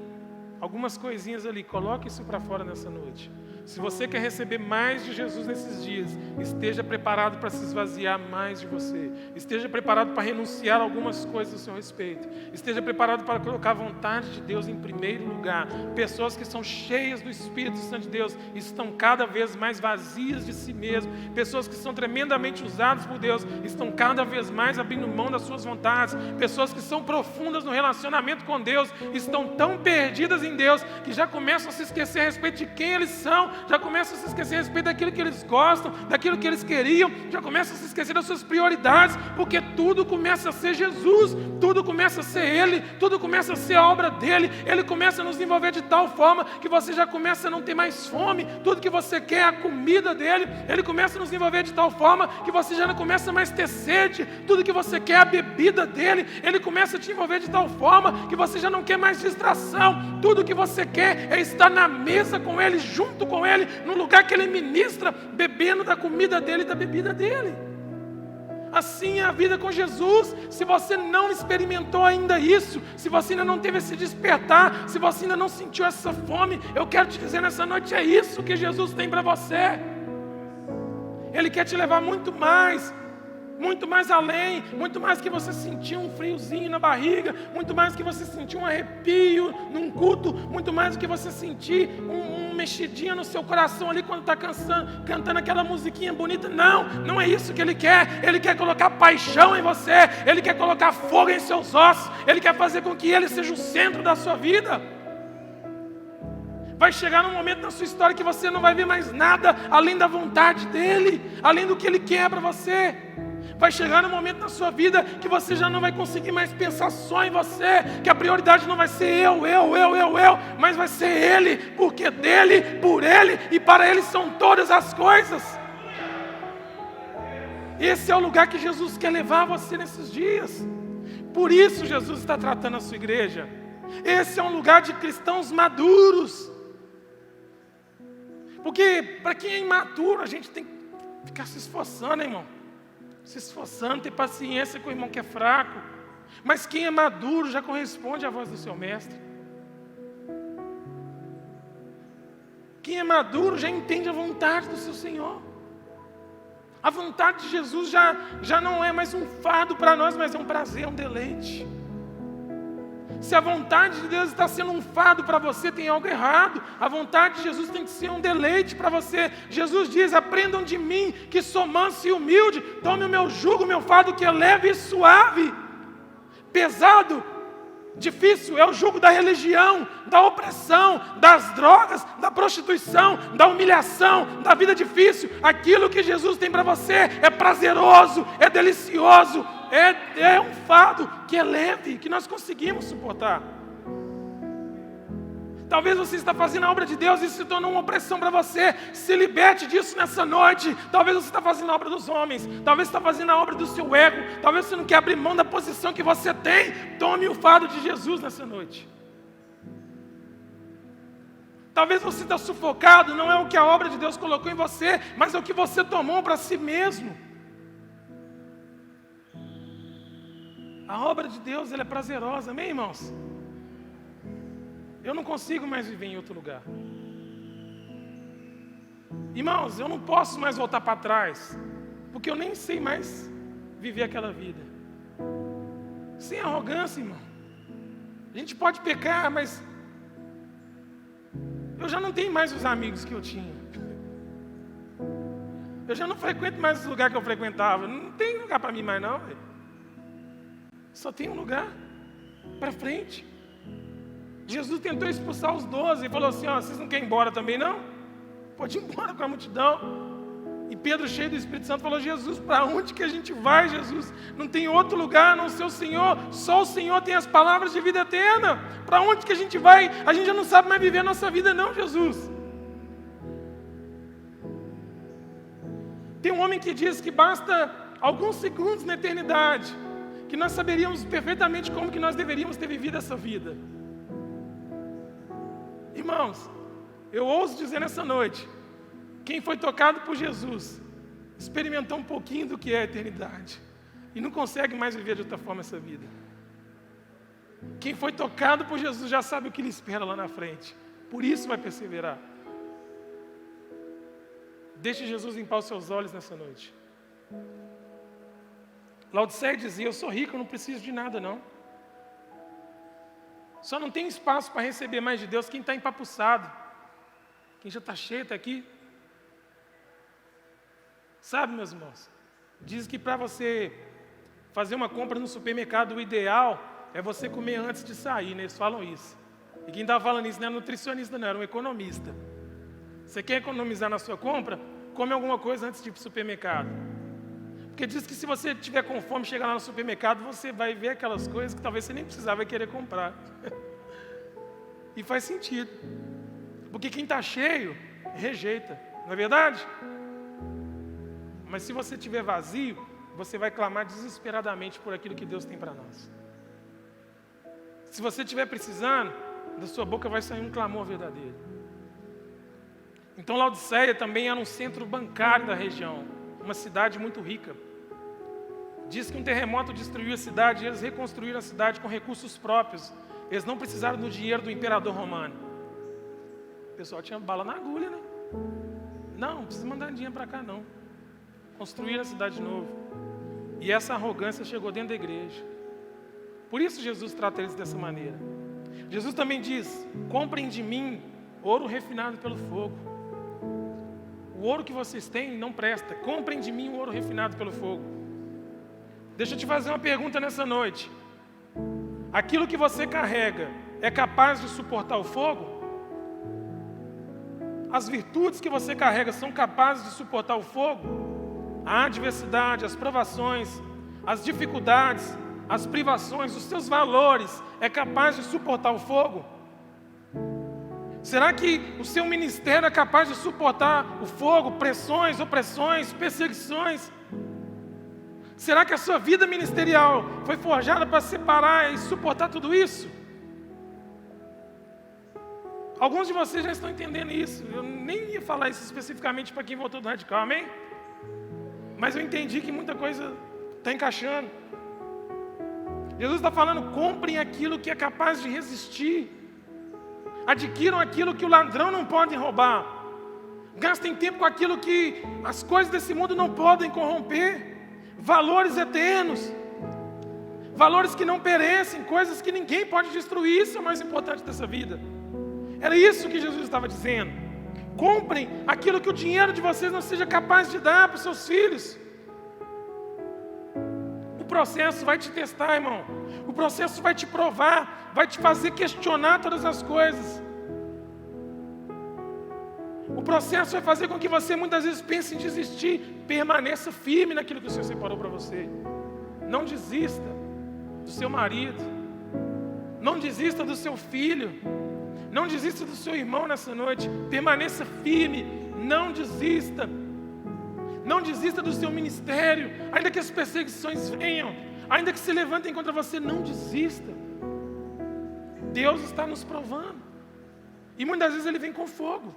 Algumas coisinhas ali, coloque isso para fora nessa noite. Se você quer receber mais de Jesus nesses dias, esteja preparado para se esvaziar mais de você. Esteja preparado para renunciar a algumas coisas a seu respeito. Esteja preparado para colocar a vontade de Deus em primeiro lugar. Pessoas que são cheias do Espírito Santo de Deus estão cada vez mais vazias de si mesmas. Pessoas que são tremendamente usadas por Deus estão cada vez mais abrindo mão das suas vontades. Pessoas que são profundas no relacionamento com Deus estão tão perdidas em Deus que já começam a se esquecer a respeito de quem eles são. Já começam a se esquecer a respeito daquilo que eles gostam, daquilo que eles queriam, já começam a se esquecer das suas prioridades, porque tudo começa a ser Jesus, tudo começa a ser Ele, tudo começa a ser a obra dEle. Ele começa a nos envolver de tal forma que você já começa a não ter mais fome, tudo que você quer é a comida dEle. Ele começa a nos envolver de tal forma que você já não começa mais a ter sede, tudo que você quer é a bebida dEle. Ele começa a te envolver de tal forma que você já não quer mais distração, tudo que você quer é estar na mesa com Ele, junto com Ele, no lugar que Ele ministra, bebendo da comida dEle e da bebida dEle. Assim é a vida com Jesus. Se você não experimentou ainda isso, se você ainda não teve esse despertar, se você ainda não sentiu essa fome, eu quero te dizer nessa noite, é isso que Jesus tem para você. Ele quer te levar muito mais além, muito mais que você sentir um friozinho na barriga, muito mais que você sentir um arrepio num culto, muito mais do que você sentir um mexidinha no seu coração ali quando está cantando aquela musiquinha bonita. Não é isso que Ele quer. Ele quer colocar paixão em você, Ele quer colocar fogo em seus ossos, Ele quer fazer com que Ele seja o centro da sua vida. Vai chegar num momento na sua história que você não vai ver mais nada além da vontade dEle, além do que Ele quer para você. Vai chegar num momento na sua vida que você já não vai conseguir mais pensar só em você, que a prioridade não vai ser eu, mas vai ser Ele, porque dEle, por Ele e para Ele são todas as coisas. Esse é o lugar que Jesus quer levar você nesses dias. Por isso Jesus está tratando a sua igreja. Esse é um lugar de cristãos maduros. Porque para quem é imaturo, a gente tem que ficar se esforçando, irmão. Se esforçando, ter paciência com o irmão que é fraco. Mas quem é maduro já corresponde à voz do seu mestre. Quem é maduro já entende a vontade do seu Senhor. A vontade de Jesus já não é mais um fardo para nós, mas é um prazer, é um deleite. Se a vontade de Deus está sendo um fardo para você, tem algo errado. A vontade de Jesus tem que ser um deleite para você. Jesus diz: aprendam de mim, que sou manso e humilde. Tome o meu jugo, o meu fardo, que é leve e suave. Pesado, difícil é o jugo da religião, da opressão, das drogas, da prostituição, da humilhação, da vida difícil. Aquilo que Jesus tem para você é prazeroso, é delicioso, é um fardo que é leve, que nós conseguimos suportar. Talvez você está fazendo a obra de Deus e isso se tornou uma opressão para você. Se liberte disso nessa noite. Talvez você está fazendo a obra dos homens, talvez você está fazendo a obra do seu ego, talvez você não quer abrir mão da posição que você tem. Tome o fardo de Jesus nessa noite. Talvez você está sufocado, não é o que a obra de Deus colocou em você, mas é o que você tomou para si mesmo. A obra de Deus, ela é prazerosa, amém, irmãos? Eu não consigo mais viver em outro lugar. Irmãos, eu não posso mais voltar para trás, porque eu nem sei mais viver aquela vida. Sem arrogância, irmão. A gente pode pecar, mas eu já não tenho mais os amigos que eu tinha. Eu já não frequento mais os lugares que eu frequentava. Não tem lugar para mim mais não, velho. Só tem um lugar para frente. Jesus tentou expulsar os 12 e falou assim, vocês não querem ir embora também não? Pode ir embora com a multidão. E Pedro, cheio do Espírito Santo, falou, Jesus, para onde que a gente vai, Jesus? Não tem outro lugar, não ser o Senhor. Só o Senhor tem as palavras de vida eterna. Para onde que a gente vai? A gente já não sabe mais viver a nossa vida não, Jesus. Tem um homem que diz que basta alguns segundos na eternidade, que nós saberíamos perfeitamente como que nós deveríamos ter vivido essa vida. Irmãos, eu ouso dizer nessa noite, quem foi tocado por Jesus, experimentou um pouquinho do que é a eternidade, e não consegue mais viver de outra forma essa vida. Quem foi tocado por Jesus já sabe o que lhe espera lá na frente, por isso vai perseverar. Deixe Jesus limpar os seus olhos nessa noite. Laodiceia dizia, eu sou rico, eu não preciso de nada não. Só não tem espaço para receber mais de Deus quem está empapuçado, quem já está cheio, está aqui. Sabe, meus irmãos, diz que para você fazer uma compra no supermercado, o ideal é você comer antes de sair, né? Eles falam isso. E quem estava falando isso não era nutricionista, não, era um economista. Você quer economizar na sua compra? Come alguma coisa antes de ir para o supermercado. Porque diz que se você tiver com fome, chegar lá no supermercado, você vai ver aquelas coisas que talvez você nem precisava querer comprar. E faz sentido. Porque quem está cheio, rejeita. Não é verdade? Mas se você estiver vazio, você vai clamar desesperadamente por aquilo que Deus tem para nós. Se você estiver precisando, da sua boca vai sair um clamor verdadeiro. Então Laodiceia também era um centro bancário da região, uma cidade muito rica. Diz que um terremoto destruiu a cidade e eles reconstruíram a cidade com recursos próprios. Eles não precisaram do dinheiro do imperador romano. O pessoal tinha bala na agulha, né? Não precisa mandar dinheiro para cá não. Construíram a cidade de novo. E essa arrogância chegou dentro da igreja. Por isso Jesus trata eles dessa maneira. Jesus também diz, comprem de mim ouro refinado pelo fogo. O ouro que vocês têm não presta. Comprem de mim o ouro refinado pelo fogo. Deixa eu te fazer uma pergunta nessa noite. Aquilo que você carrega é capaz de suportar o fogo? As virtudes que você carrega são capazes de suportar o fogo? A adversidade, as provações, as dificuldades, as privações, os seus valores é capaz de suportar o fogo? Será que o seu ministério é capaz de suportar o fogo, pressões, opressões, perseguições? Será que a sua vida ministerial foi forjada para separar e suportar tudo isso? Alguns de vocês já estão entendendo isso. Eu nem ia falar isso especificamente para quem voltou do radical, amém? Mas eu entendi que muita coisa está encaixando. Jesus está falando, comprem aquilo que é capaz de resistir. Adquiram aquilo que o ladrão não pode roubar. Gastem tempo com aquilo que as coisas desse mundo não podem corromper. Valores eternos. Valores que não perecem, coisas que ninguém pode destruir. Isso é o mais importante dessa vida. Era isso que Jesus estava dizendo. Comprem aquilo que o dinheiro de vocês não seja capaz de dar para os seus filhos. O processo vai te testar, irmão. O processo vai te provar, vai te fazer questionar todas as coisas. O processo vai fazer com que você muitas vezes pense em desistir. Permaneça firme naquilo que o Senhor separou para você. Não desista do seu marido. Não desista do seu filho. Não desista do seu irmão nessa noite. Permaneça firme. Não desista. Não desista do seu ministério. Ainda que as perseguições venham, ainda que se levantem contra você, não desista. Deus está nos provando. E muitas vezes Ele vem com fogo.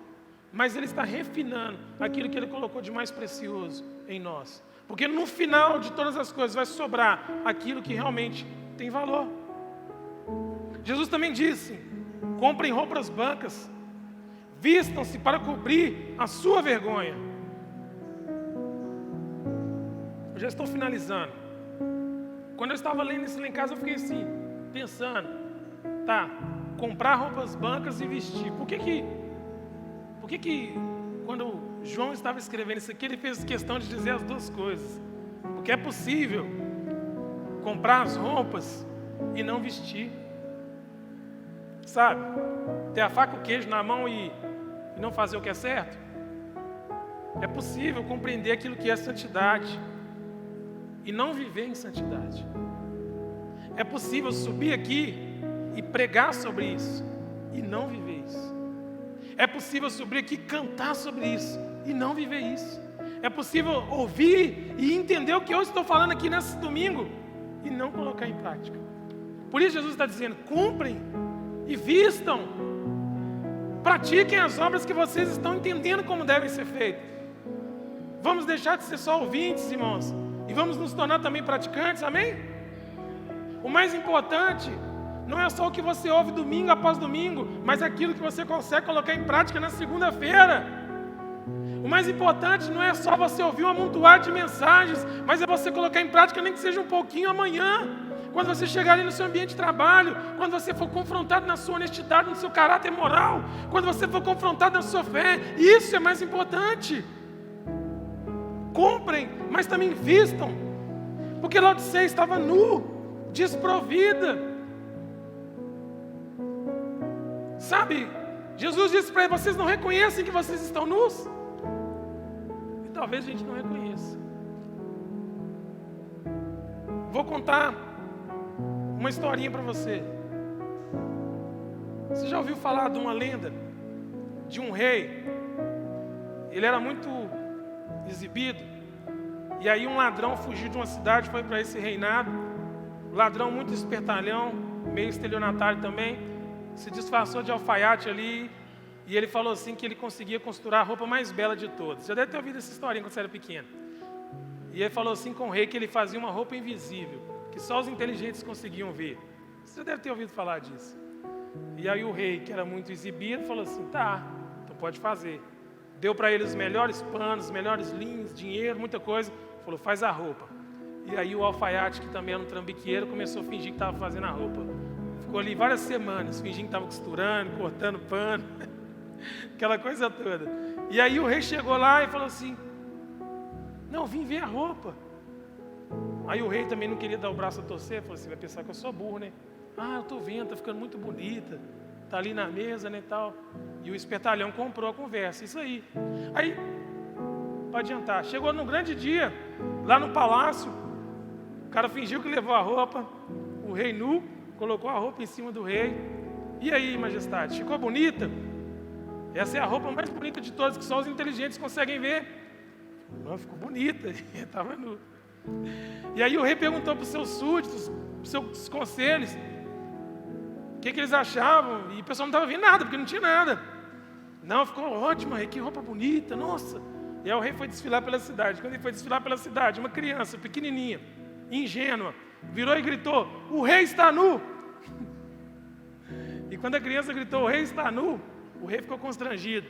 Mas Ele está refinando aquilo que Ele colocou de mais precioso em nós. Porque no final de todas as coisas vai sobrar aquilo que realmente tem valor. Jesus também disse, comprem roupas brancas, vistam-se para cobrir a sua vergonha. Eu já estou finalizando. Quando eu estava lendo isso lá em casa, eu fiquei assim, pensando, tá, comprar roupas brancas e vestir. Por que quando João estava escrevendo isso aqui, ele fez questão de dizer as duas coisas? Porque é possível comprar as roupas e não vestir. Sabe? Ter a faca e o queijo na mão e não fazer o que é certo. É possível compreender aquilo que é santidade e não viver em santidade. É possível subir aqui e pregar sobre isso e não viver isso. É possível subir aqui e cantar sobre isso e não viver isso. É possível ouvir e entender o que eu estou falando aqui nesse domingo e não colocar em prática. Por isso Jesus está dizendo, cumprem e vistam. Pratiquem as obras que vocês estão entendendo como devem ser feitas. Vamos deixar de ser só ouvintes, irmãos, e vamos nos tornar também praticantes, amém? O mais importante não é só o que você ouve domingo após domingo, mas aquilo que você consegue colocar em prática na segunda-feira. O mais importante não é só você ouvir um amontoado de mensagens, mas é você colocar em prática nem que seja um pouquinho amanhã. Quando você chegar ali no seu ambiente de trabalho, quando você for confrontado na sua honestidade, no seu caráter moral, quando você for confrontado na sua fé, isso é mais importante. Comprem, mas também vistam, porque Laodiceia estava nu, desprovida. Sabe, Jesus disse para eles, vocês não reconhecem que vocês estão nus? E talvez a gente não reconheça. Vou contar uma historinha para você. Você já ouviu falar de uma lenda de um rei? Ele era muito exibido. E aí um ladrão fugiu de uma cidade, foi para esse reinado. Ladrão muito espertalhão, meio estelionatário também. Se disfarçou de alfaiate ali. E ele falou assim que ele conseguia costurar a roupa mais bela de todas. Você deve ter ouvido essa historinha quando você era pequeno. E ele falou assim com o rei que ele fazia uma roupa invisível, que só os inteligentes conseguiam ver. Você deve ter ouvido falar disso. E aí o rei, que era muito exibido, falou assim, tá, então pode fazer. Deu para ele os melhores panos, os melhores linhos, dinheiro, muita coisa. Falou, faz a roupa. E aí o alfaiate, que também era um trambiqueiro, começou a fingir que estava fazendo a roupa. Ficou ali várias semanas, fingindo que estava costurando, cortando pano, aquela coisa toda. E aí o rei chegou lá e falou assim, não, vim ver a roupa. Aí o rei também não queria dar o braço a torcer, falou assim, vai pensar que eu sou burro, né? Ah, eu estou vendo, está ficando muito bonita, está ali na mesa, né, tal. E o espertalhão comprou a conversa, isso aí. Aí, para adiantar, chegou no grande dia, lá no palácio, o cara fingiu que levou a roupa, o rei nu, colocou a roupa em cima do rei. E aí, majestade, ficou bonita? Essa é a roupa mais bonita de todas, que só os inteligentes conseguem ver. Não, ficou bonita, estava nu. E aí o rei perguntou para os seus súditos, para os seus conselhos, o que eles achavam, e o pessoal não estava vendo nada, porque não tinha nada. Não, ficou ótimo, rei, que roupa bonita, nossa. E aí o rei foi desfilar pela cidade. Quando ele foi desfilar pela cidade, uma criança pequenininha, ingênua, virou e gritou, o rei está nu. E quando a criança gritou, o rei está nu, o rei ficou constrangido.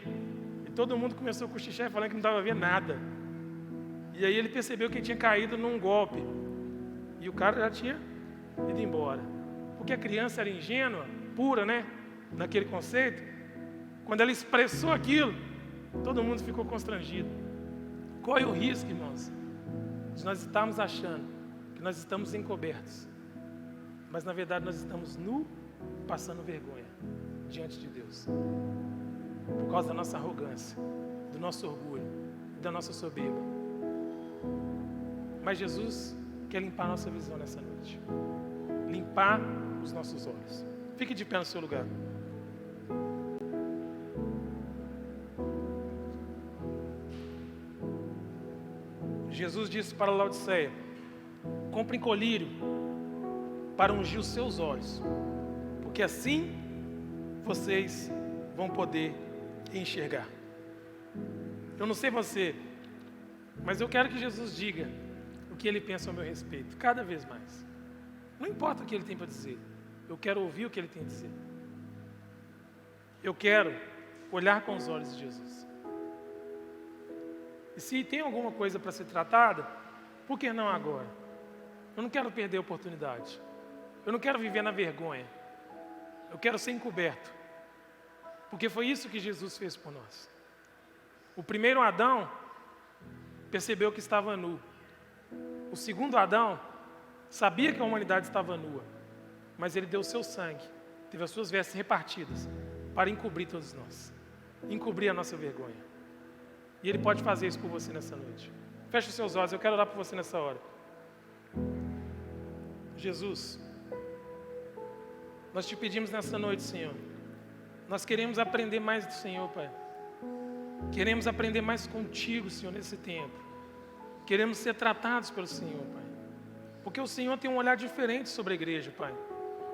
E todo mundo começou a cochichar e falando que não estava vendo nada. E aí ele percebeu que ele tinha caído num golpe. E o cara já tinha ido embora. Porque a criança era ingênua, pura, né? Naquele conceito. Quando ela expressou aquilo, todo mundo ficou constrangido. Qual é o risco, irmãos? De nós estarmos achando que nós estamos encobertos. Mas na verdade nós estamos nu, passando vergonha diante de Deus. Por causa da nossa arrogância, do nosso orgulho, da nossa soberba. Mas Jesus quer limpar a nossa visão nessa noite. Limpar os nossos olhos. Fique de pé no seu lugar. Jesus disse para Laodiceia, comprem colírio para ungir os seus olhos, porque assim vocês vão poder enxergar. Eu não sei você, mas eu quero que Jesus diga o que Ele pensa ao meu respeito, cada vez mais. Não importa o que Ele tem para dizer, eu quero ouvir o que Ele tem a dizer. Eu quero olhar com os olhos de Jesus. E se tem alguma coisa para ser tratada, por que não agora? Eu não quero perder a oportunidade. Eu não quero viver na vergonha. Eu quero ser encoberto. Porque foi isso que Jesus fez por nós. O primeiro Adão percebeu que estava nu. O segundo Adão sabia que a humanidade estava nua, mas ele deu o seu sangue teve as suas vestes repartidas para encobrir todos nós, encobrir a nossa vergonha. E Ele pode fazer isso por você nessa noite. Feche os seus olhos, eu quero orar por você nessa hora. Jesus, nós te pedimos nessa noite, Senhor, nós queremos aprender mais do Senhor, Pai. Queremos aprender mais contigo, Senhor, nesse tempo. Queremos ser tratados pelo Senhor, Pai. Porque o Senhor tem um olhar diferente sobre a igreja, Pai.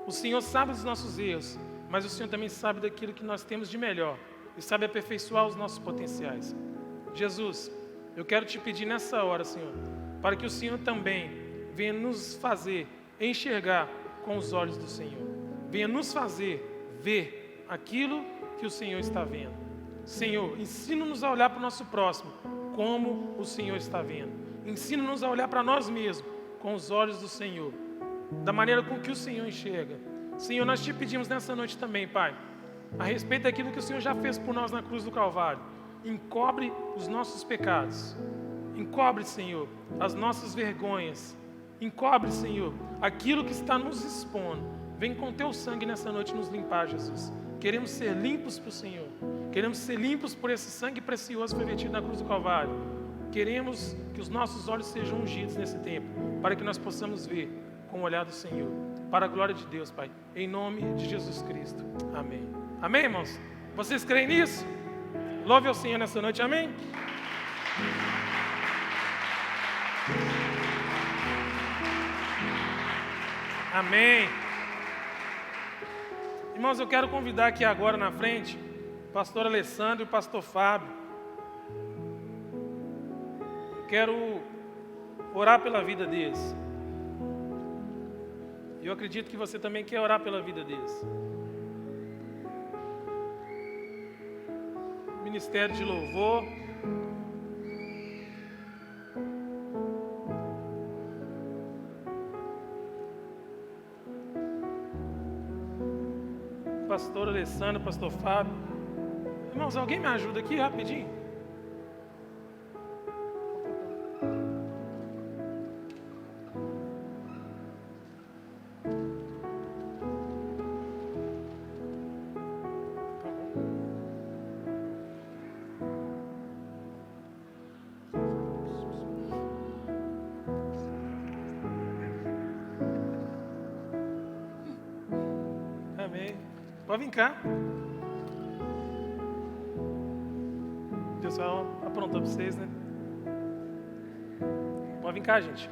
O Senhor sabe dos nossos erros, mas o Senhor também sabe daquilo que nós temos de melhor e sabe aperfeiçoar os nossos potenciais. Jesus, eu quero te pedir nessa hora, Senhor, para que o Senhor também venha nos fazer enxergar com os olhos do Senhor. Venha nos fazer ver aquilo que o Senhor está vendo. Senhor, ensina-nos a olhar para o nosso próximo como o Senhor está vendo. Ensina-nos a olhar para nós mesmos com os olhos do Senhor, da maneira com que o Senhor enxerga. Senhor, nós te pedimos nessa noite também, Pai, a respeito daquilo que o Senhor já fez por nós na cruz do Calvário. Encobre os nossos pecados. Encobre, Senhor, as nossas vergonhas. Encobre, Senhor, aquilo que está nos expondo. Vem com teu sangue nessa noite nos limpar, Jesus. Queremos ser limpos por Senhor. Queremos ser limpos por esse sangue precioso que foi vertido na cruz do Calvário. Queremos que os nossos olhos sejam ungidos nesse tempo, para que nós possamos ver com o olhar do Senhor. Para a glória de Deus, Pai. Em nome de Jesus Cristo. Amém. Amém, irmãos? Vocês creem nisso? Louve ao Senhor nessa noite. Amém? Amém. Irmãos, eu quero convidar aqui agora na frente o pastor Alessandro e o pastor Fábio. Quero orar pela vida deles. Eu acredito que você também quer orar pela vida deles. Ministério de louvor. Pastor Alessandro, pastor Fábio. Irmãos, alguém me ajuda aqui rapidinho? Amém. Pode vir cá. O pessoal aprontou para vocês, né? Pode vir cá, gente.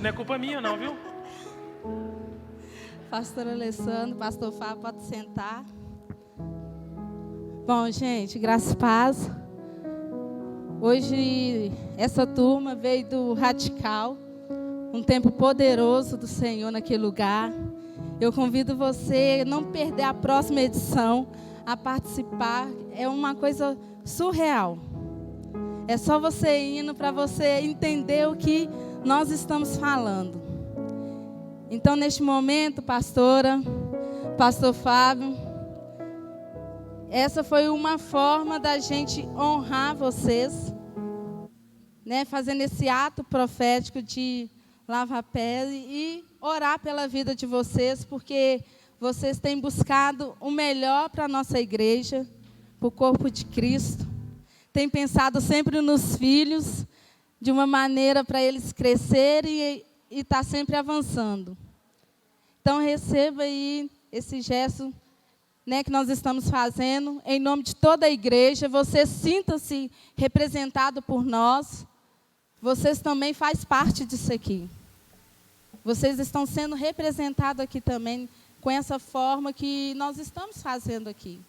Não é culpa minha não, viu?
Pastor Alessandro, pastor Fábio, pode sentar. Bom, gente, graças e paz. Hoje, essa turma veio do Radical, um tempo poderoso do Senhor naquele lugar. Eu convido você a não perder a próxima edição, a participar. É uma coisa surreal. É só você indo para você entender o que nós estamos falando. Então, neste momento, pastora, pastor Fábio, essa foi uma forma da gente honrar vocês, né, fazendo esse ato profético de lavar a pele e orar pela vida de vocês, porque vocês têm buscado o melhor para a nossa igreja, para o corpo de Cristo. Têm pensado sempre nos filhos, de uma maneira para eles crescerem e estar sempre avançando. Então, receba aí esse gesto, né, que nós estamos fazendo, em nome de toda a igreja. Você sinta-se representado por nós. Vocês também fazem parte disso aqui. Vocês estão sendo representados aqui também, com essa forma que nós estamos fazendo aqui.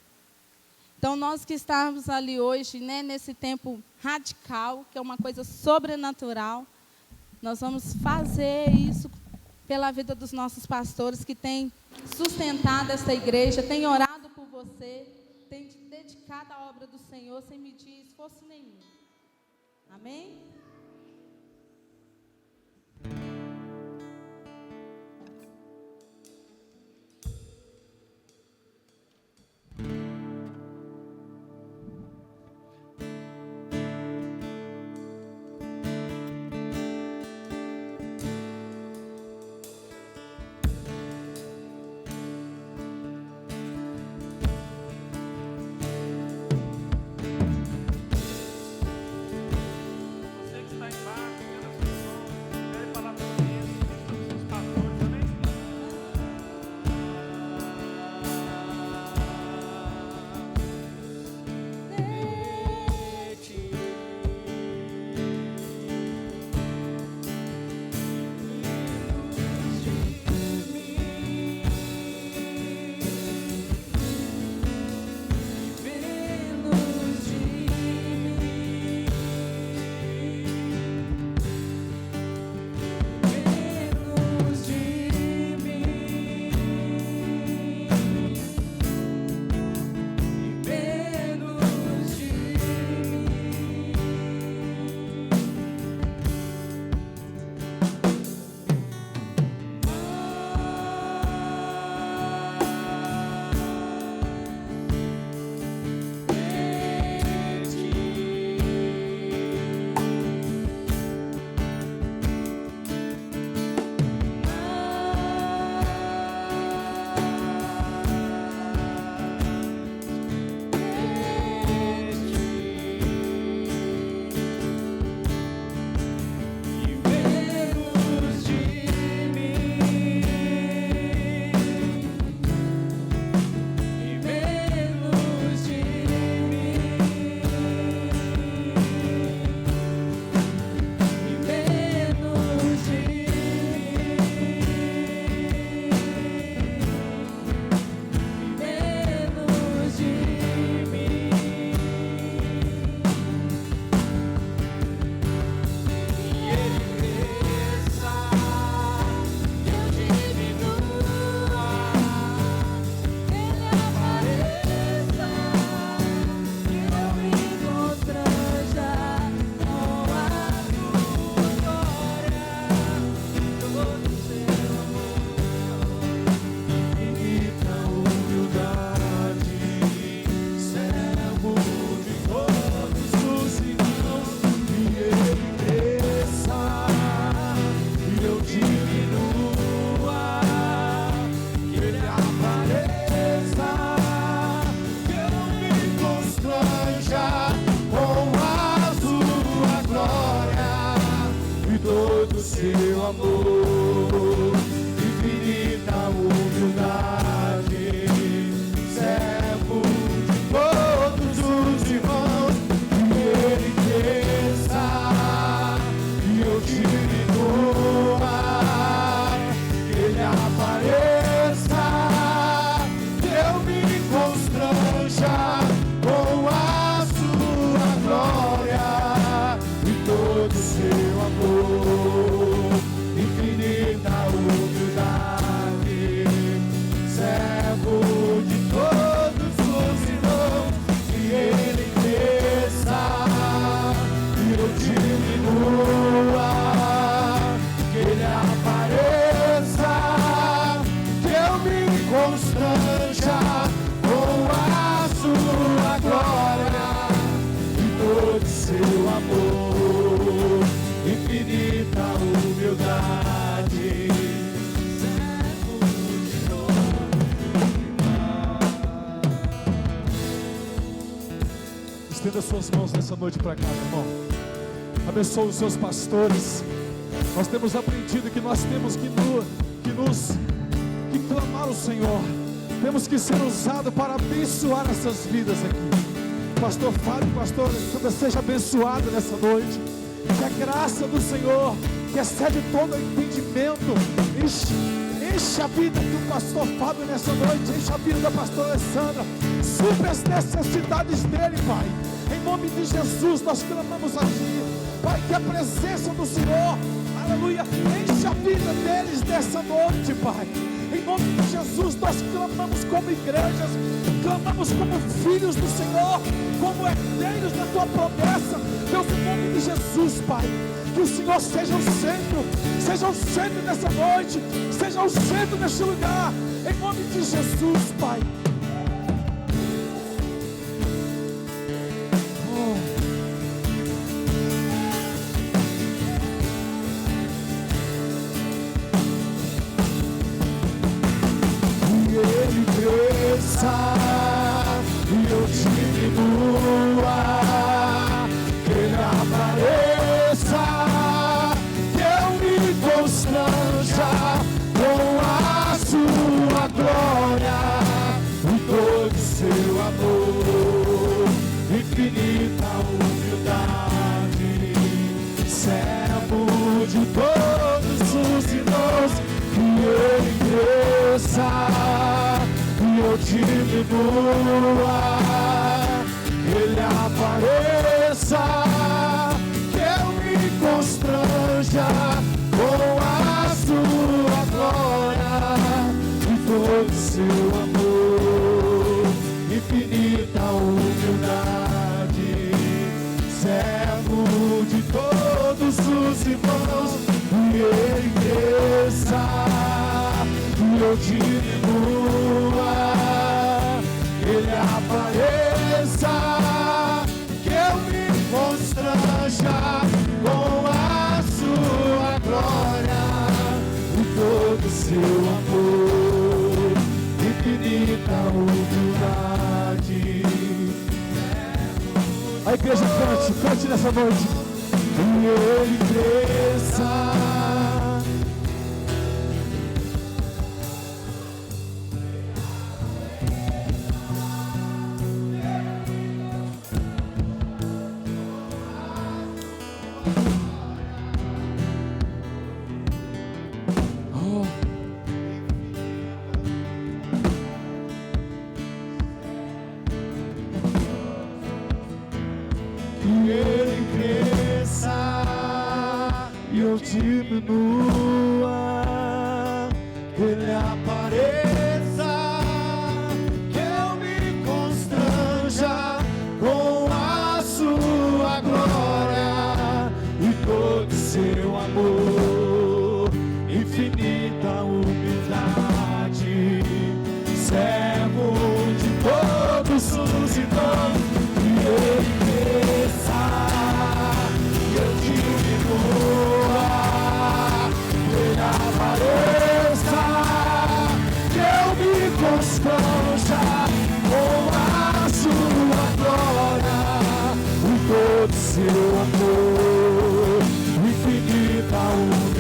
Então, nós que estamos ali hoje, né, nesse tempo radical, que é uma coisa sobrenatural, nós vamos fazer isso pela vida dos nossos pastores que têm sustentado essa igreja, têm orado por você, têm dedicado à obra do Senhor sem medir esforço nenhum. Amém?
seu amor, infinita humildade, servo de todos os irmãos, que ele cresça e eu diminua, que ele apareça, que eu me constranja com a sua glória e todo seu amor, infinita humildade, servo de todos os irmãos, que ele cresça e eu diminua, que ele apareça, que eu me constranja com a sua glória e todo seu amor, infinita humildade, servo de todos. Estenda suas mãos nessa noite para cá, meu irmão. Abençoe os seus pastores. Nós temos aprendido que nós temos que clamar ao Senhor. Temos que ser usados para abençoar essas vidas aqui. Pastor Fábio, pastor Alessandra, seja abençoado nessa noite. Que a graça do Senhor, que excede todo entendimento, enche a vida do pastor Fábio nessa noite, enche a vida da pastora Alessandra, supre as necessidades dele, Pai. Em nome de Jesus nós clamamos a Ti, Pai, que a presença do Senhor, aleluia, enche a vida deles nessa noite, Pai. Em nome de Jesus nós clamamos como igrejas, clamamos como filhos do Senhor, como herdeiros da Tua promessa. Deus, em nome de Jesus, Pai, que o Senhor seja o centro nessa noite, seja o centro neste lugar, em nome de Jesus, Pai. E eu diminua, que ele apareça, que eu me constranja com a sua glória e todo seu amor, infinita humildade, servo de todos os irmãos, que ele cresça e eu diminua, que ele apareça, que eu me constranja com a sua glória e todo seu amor, infinita humildade, servo de todos os irmãos, e ele cresça e eu diminua, que ele apareça, que eu me constranja com a sua glória e todo seu amor, infinita humildade. A igreja cante nessa noite. E ele cresça. Diminua, que ele apareça, que eu me constranja com a sua glória e todo seu amor, infinita humildade, servo de todos os irmãos, que ele cresça e eu diminua, apareça, que eu me constranja com a sua glória e todo seu amor, infinita humildade.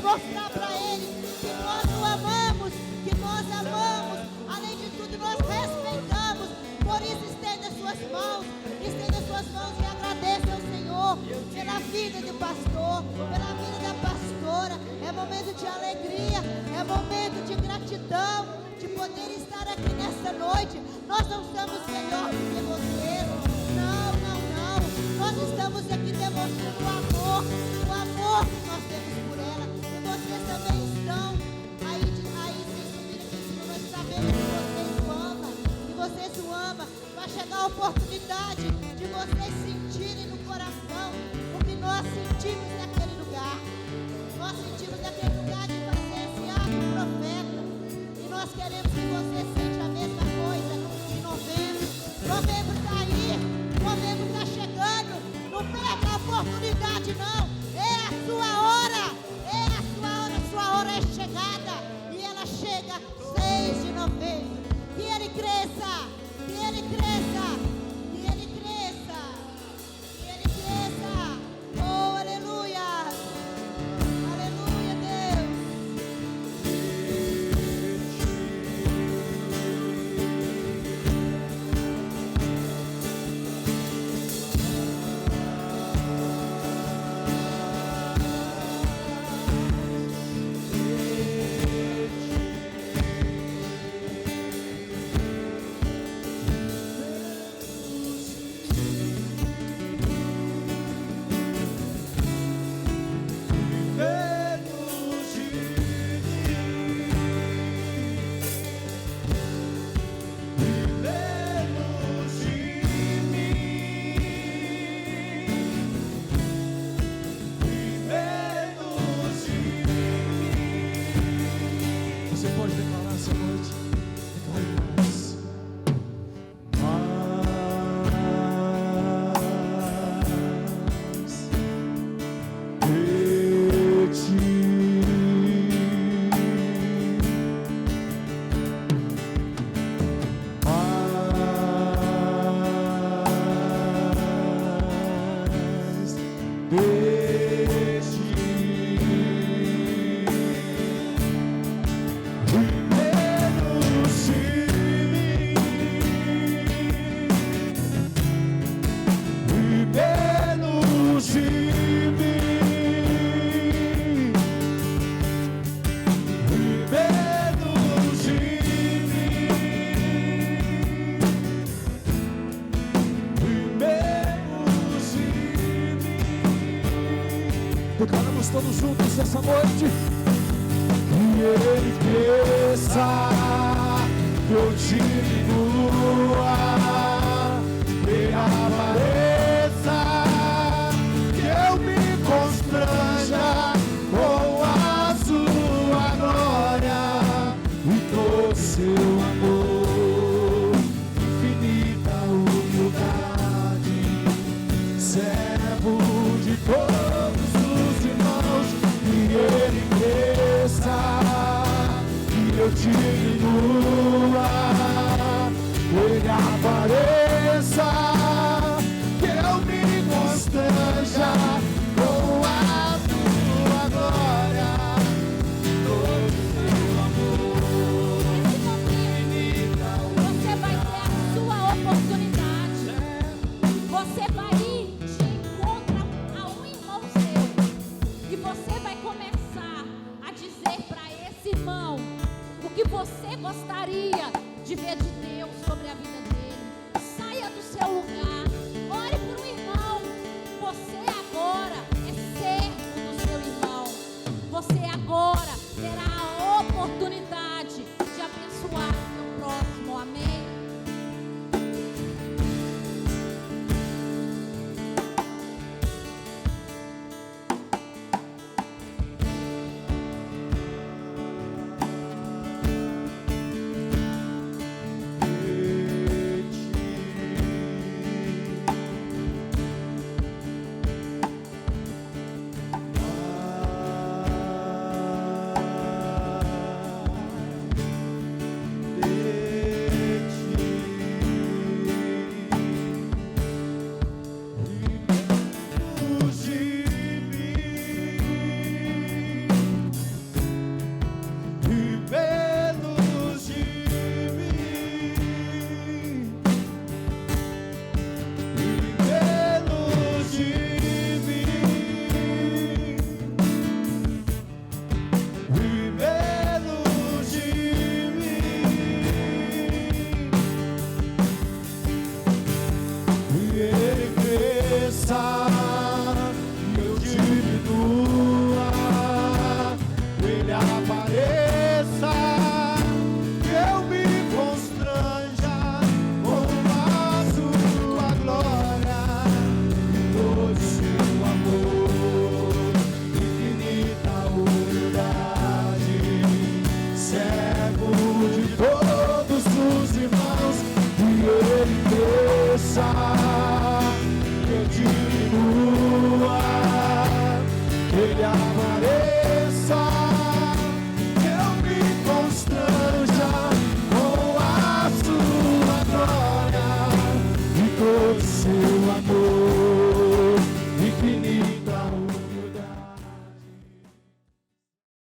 mostrar para eles que nós o amamos, que nós amamos, além de tudo nós respeitamos. Por isso estenda suas mãos e agradeça ao Senhor pela vida do pastor, pela vida da pastora. É momento de alegria, é momento de gratidão, de poder estar aqui nesta noite. Nós não estamos melhor do que vocês, não. Nós estamos aqui demonstrando o amor que nós temos por ela. E vocês também estão aí sem subir aqui em cima. Nós sabemos que vocês o amam. Vai chegar a oportunidade de vocês sentirem no coração o que nós sentimos naquele lugar. Nós sentimos naquele lugar de fazer esse ato profeta. E nós queremos que você sente a mesma coisa em novembro. Novembro está aí, novembro está chegando. Não perca a oportunidade, não. É a sua hora, a sua hora é chegada. E ela chega 6 de novembro. Que ele cresça, que ele cresça, que ele cresça, que ele cresça. Oh, aleluia, aleluia, Deus.
Você pode declarar essa noite. Declare mais. Declaramos todos juntos essa noite. Que ele cresça, que eu diminua, que ele apareça, que eu me constranja com a sua glória e todo seu amor, infinita humildade, servo de todos os irmãos. Que ele cresça, que eu diminua, que ele apareça, que eu me constranja com a tua glória, todo o seu amor.
Nesse momento, você vai ter a sua oportunidade. Você vai ir de encontro a um irmão seu. E você vai começar a dizer para esse irmão o que você gostaria de ver de Deus sobre a vida dele. Saia do seu lugar, ore por um irmão. Você agora é servo do seu irmão. Você agora terá a oportunidade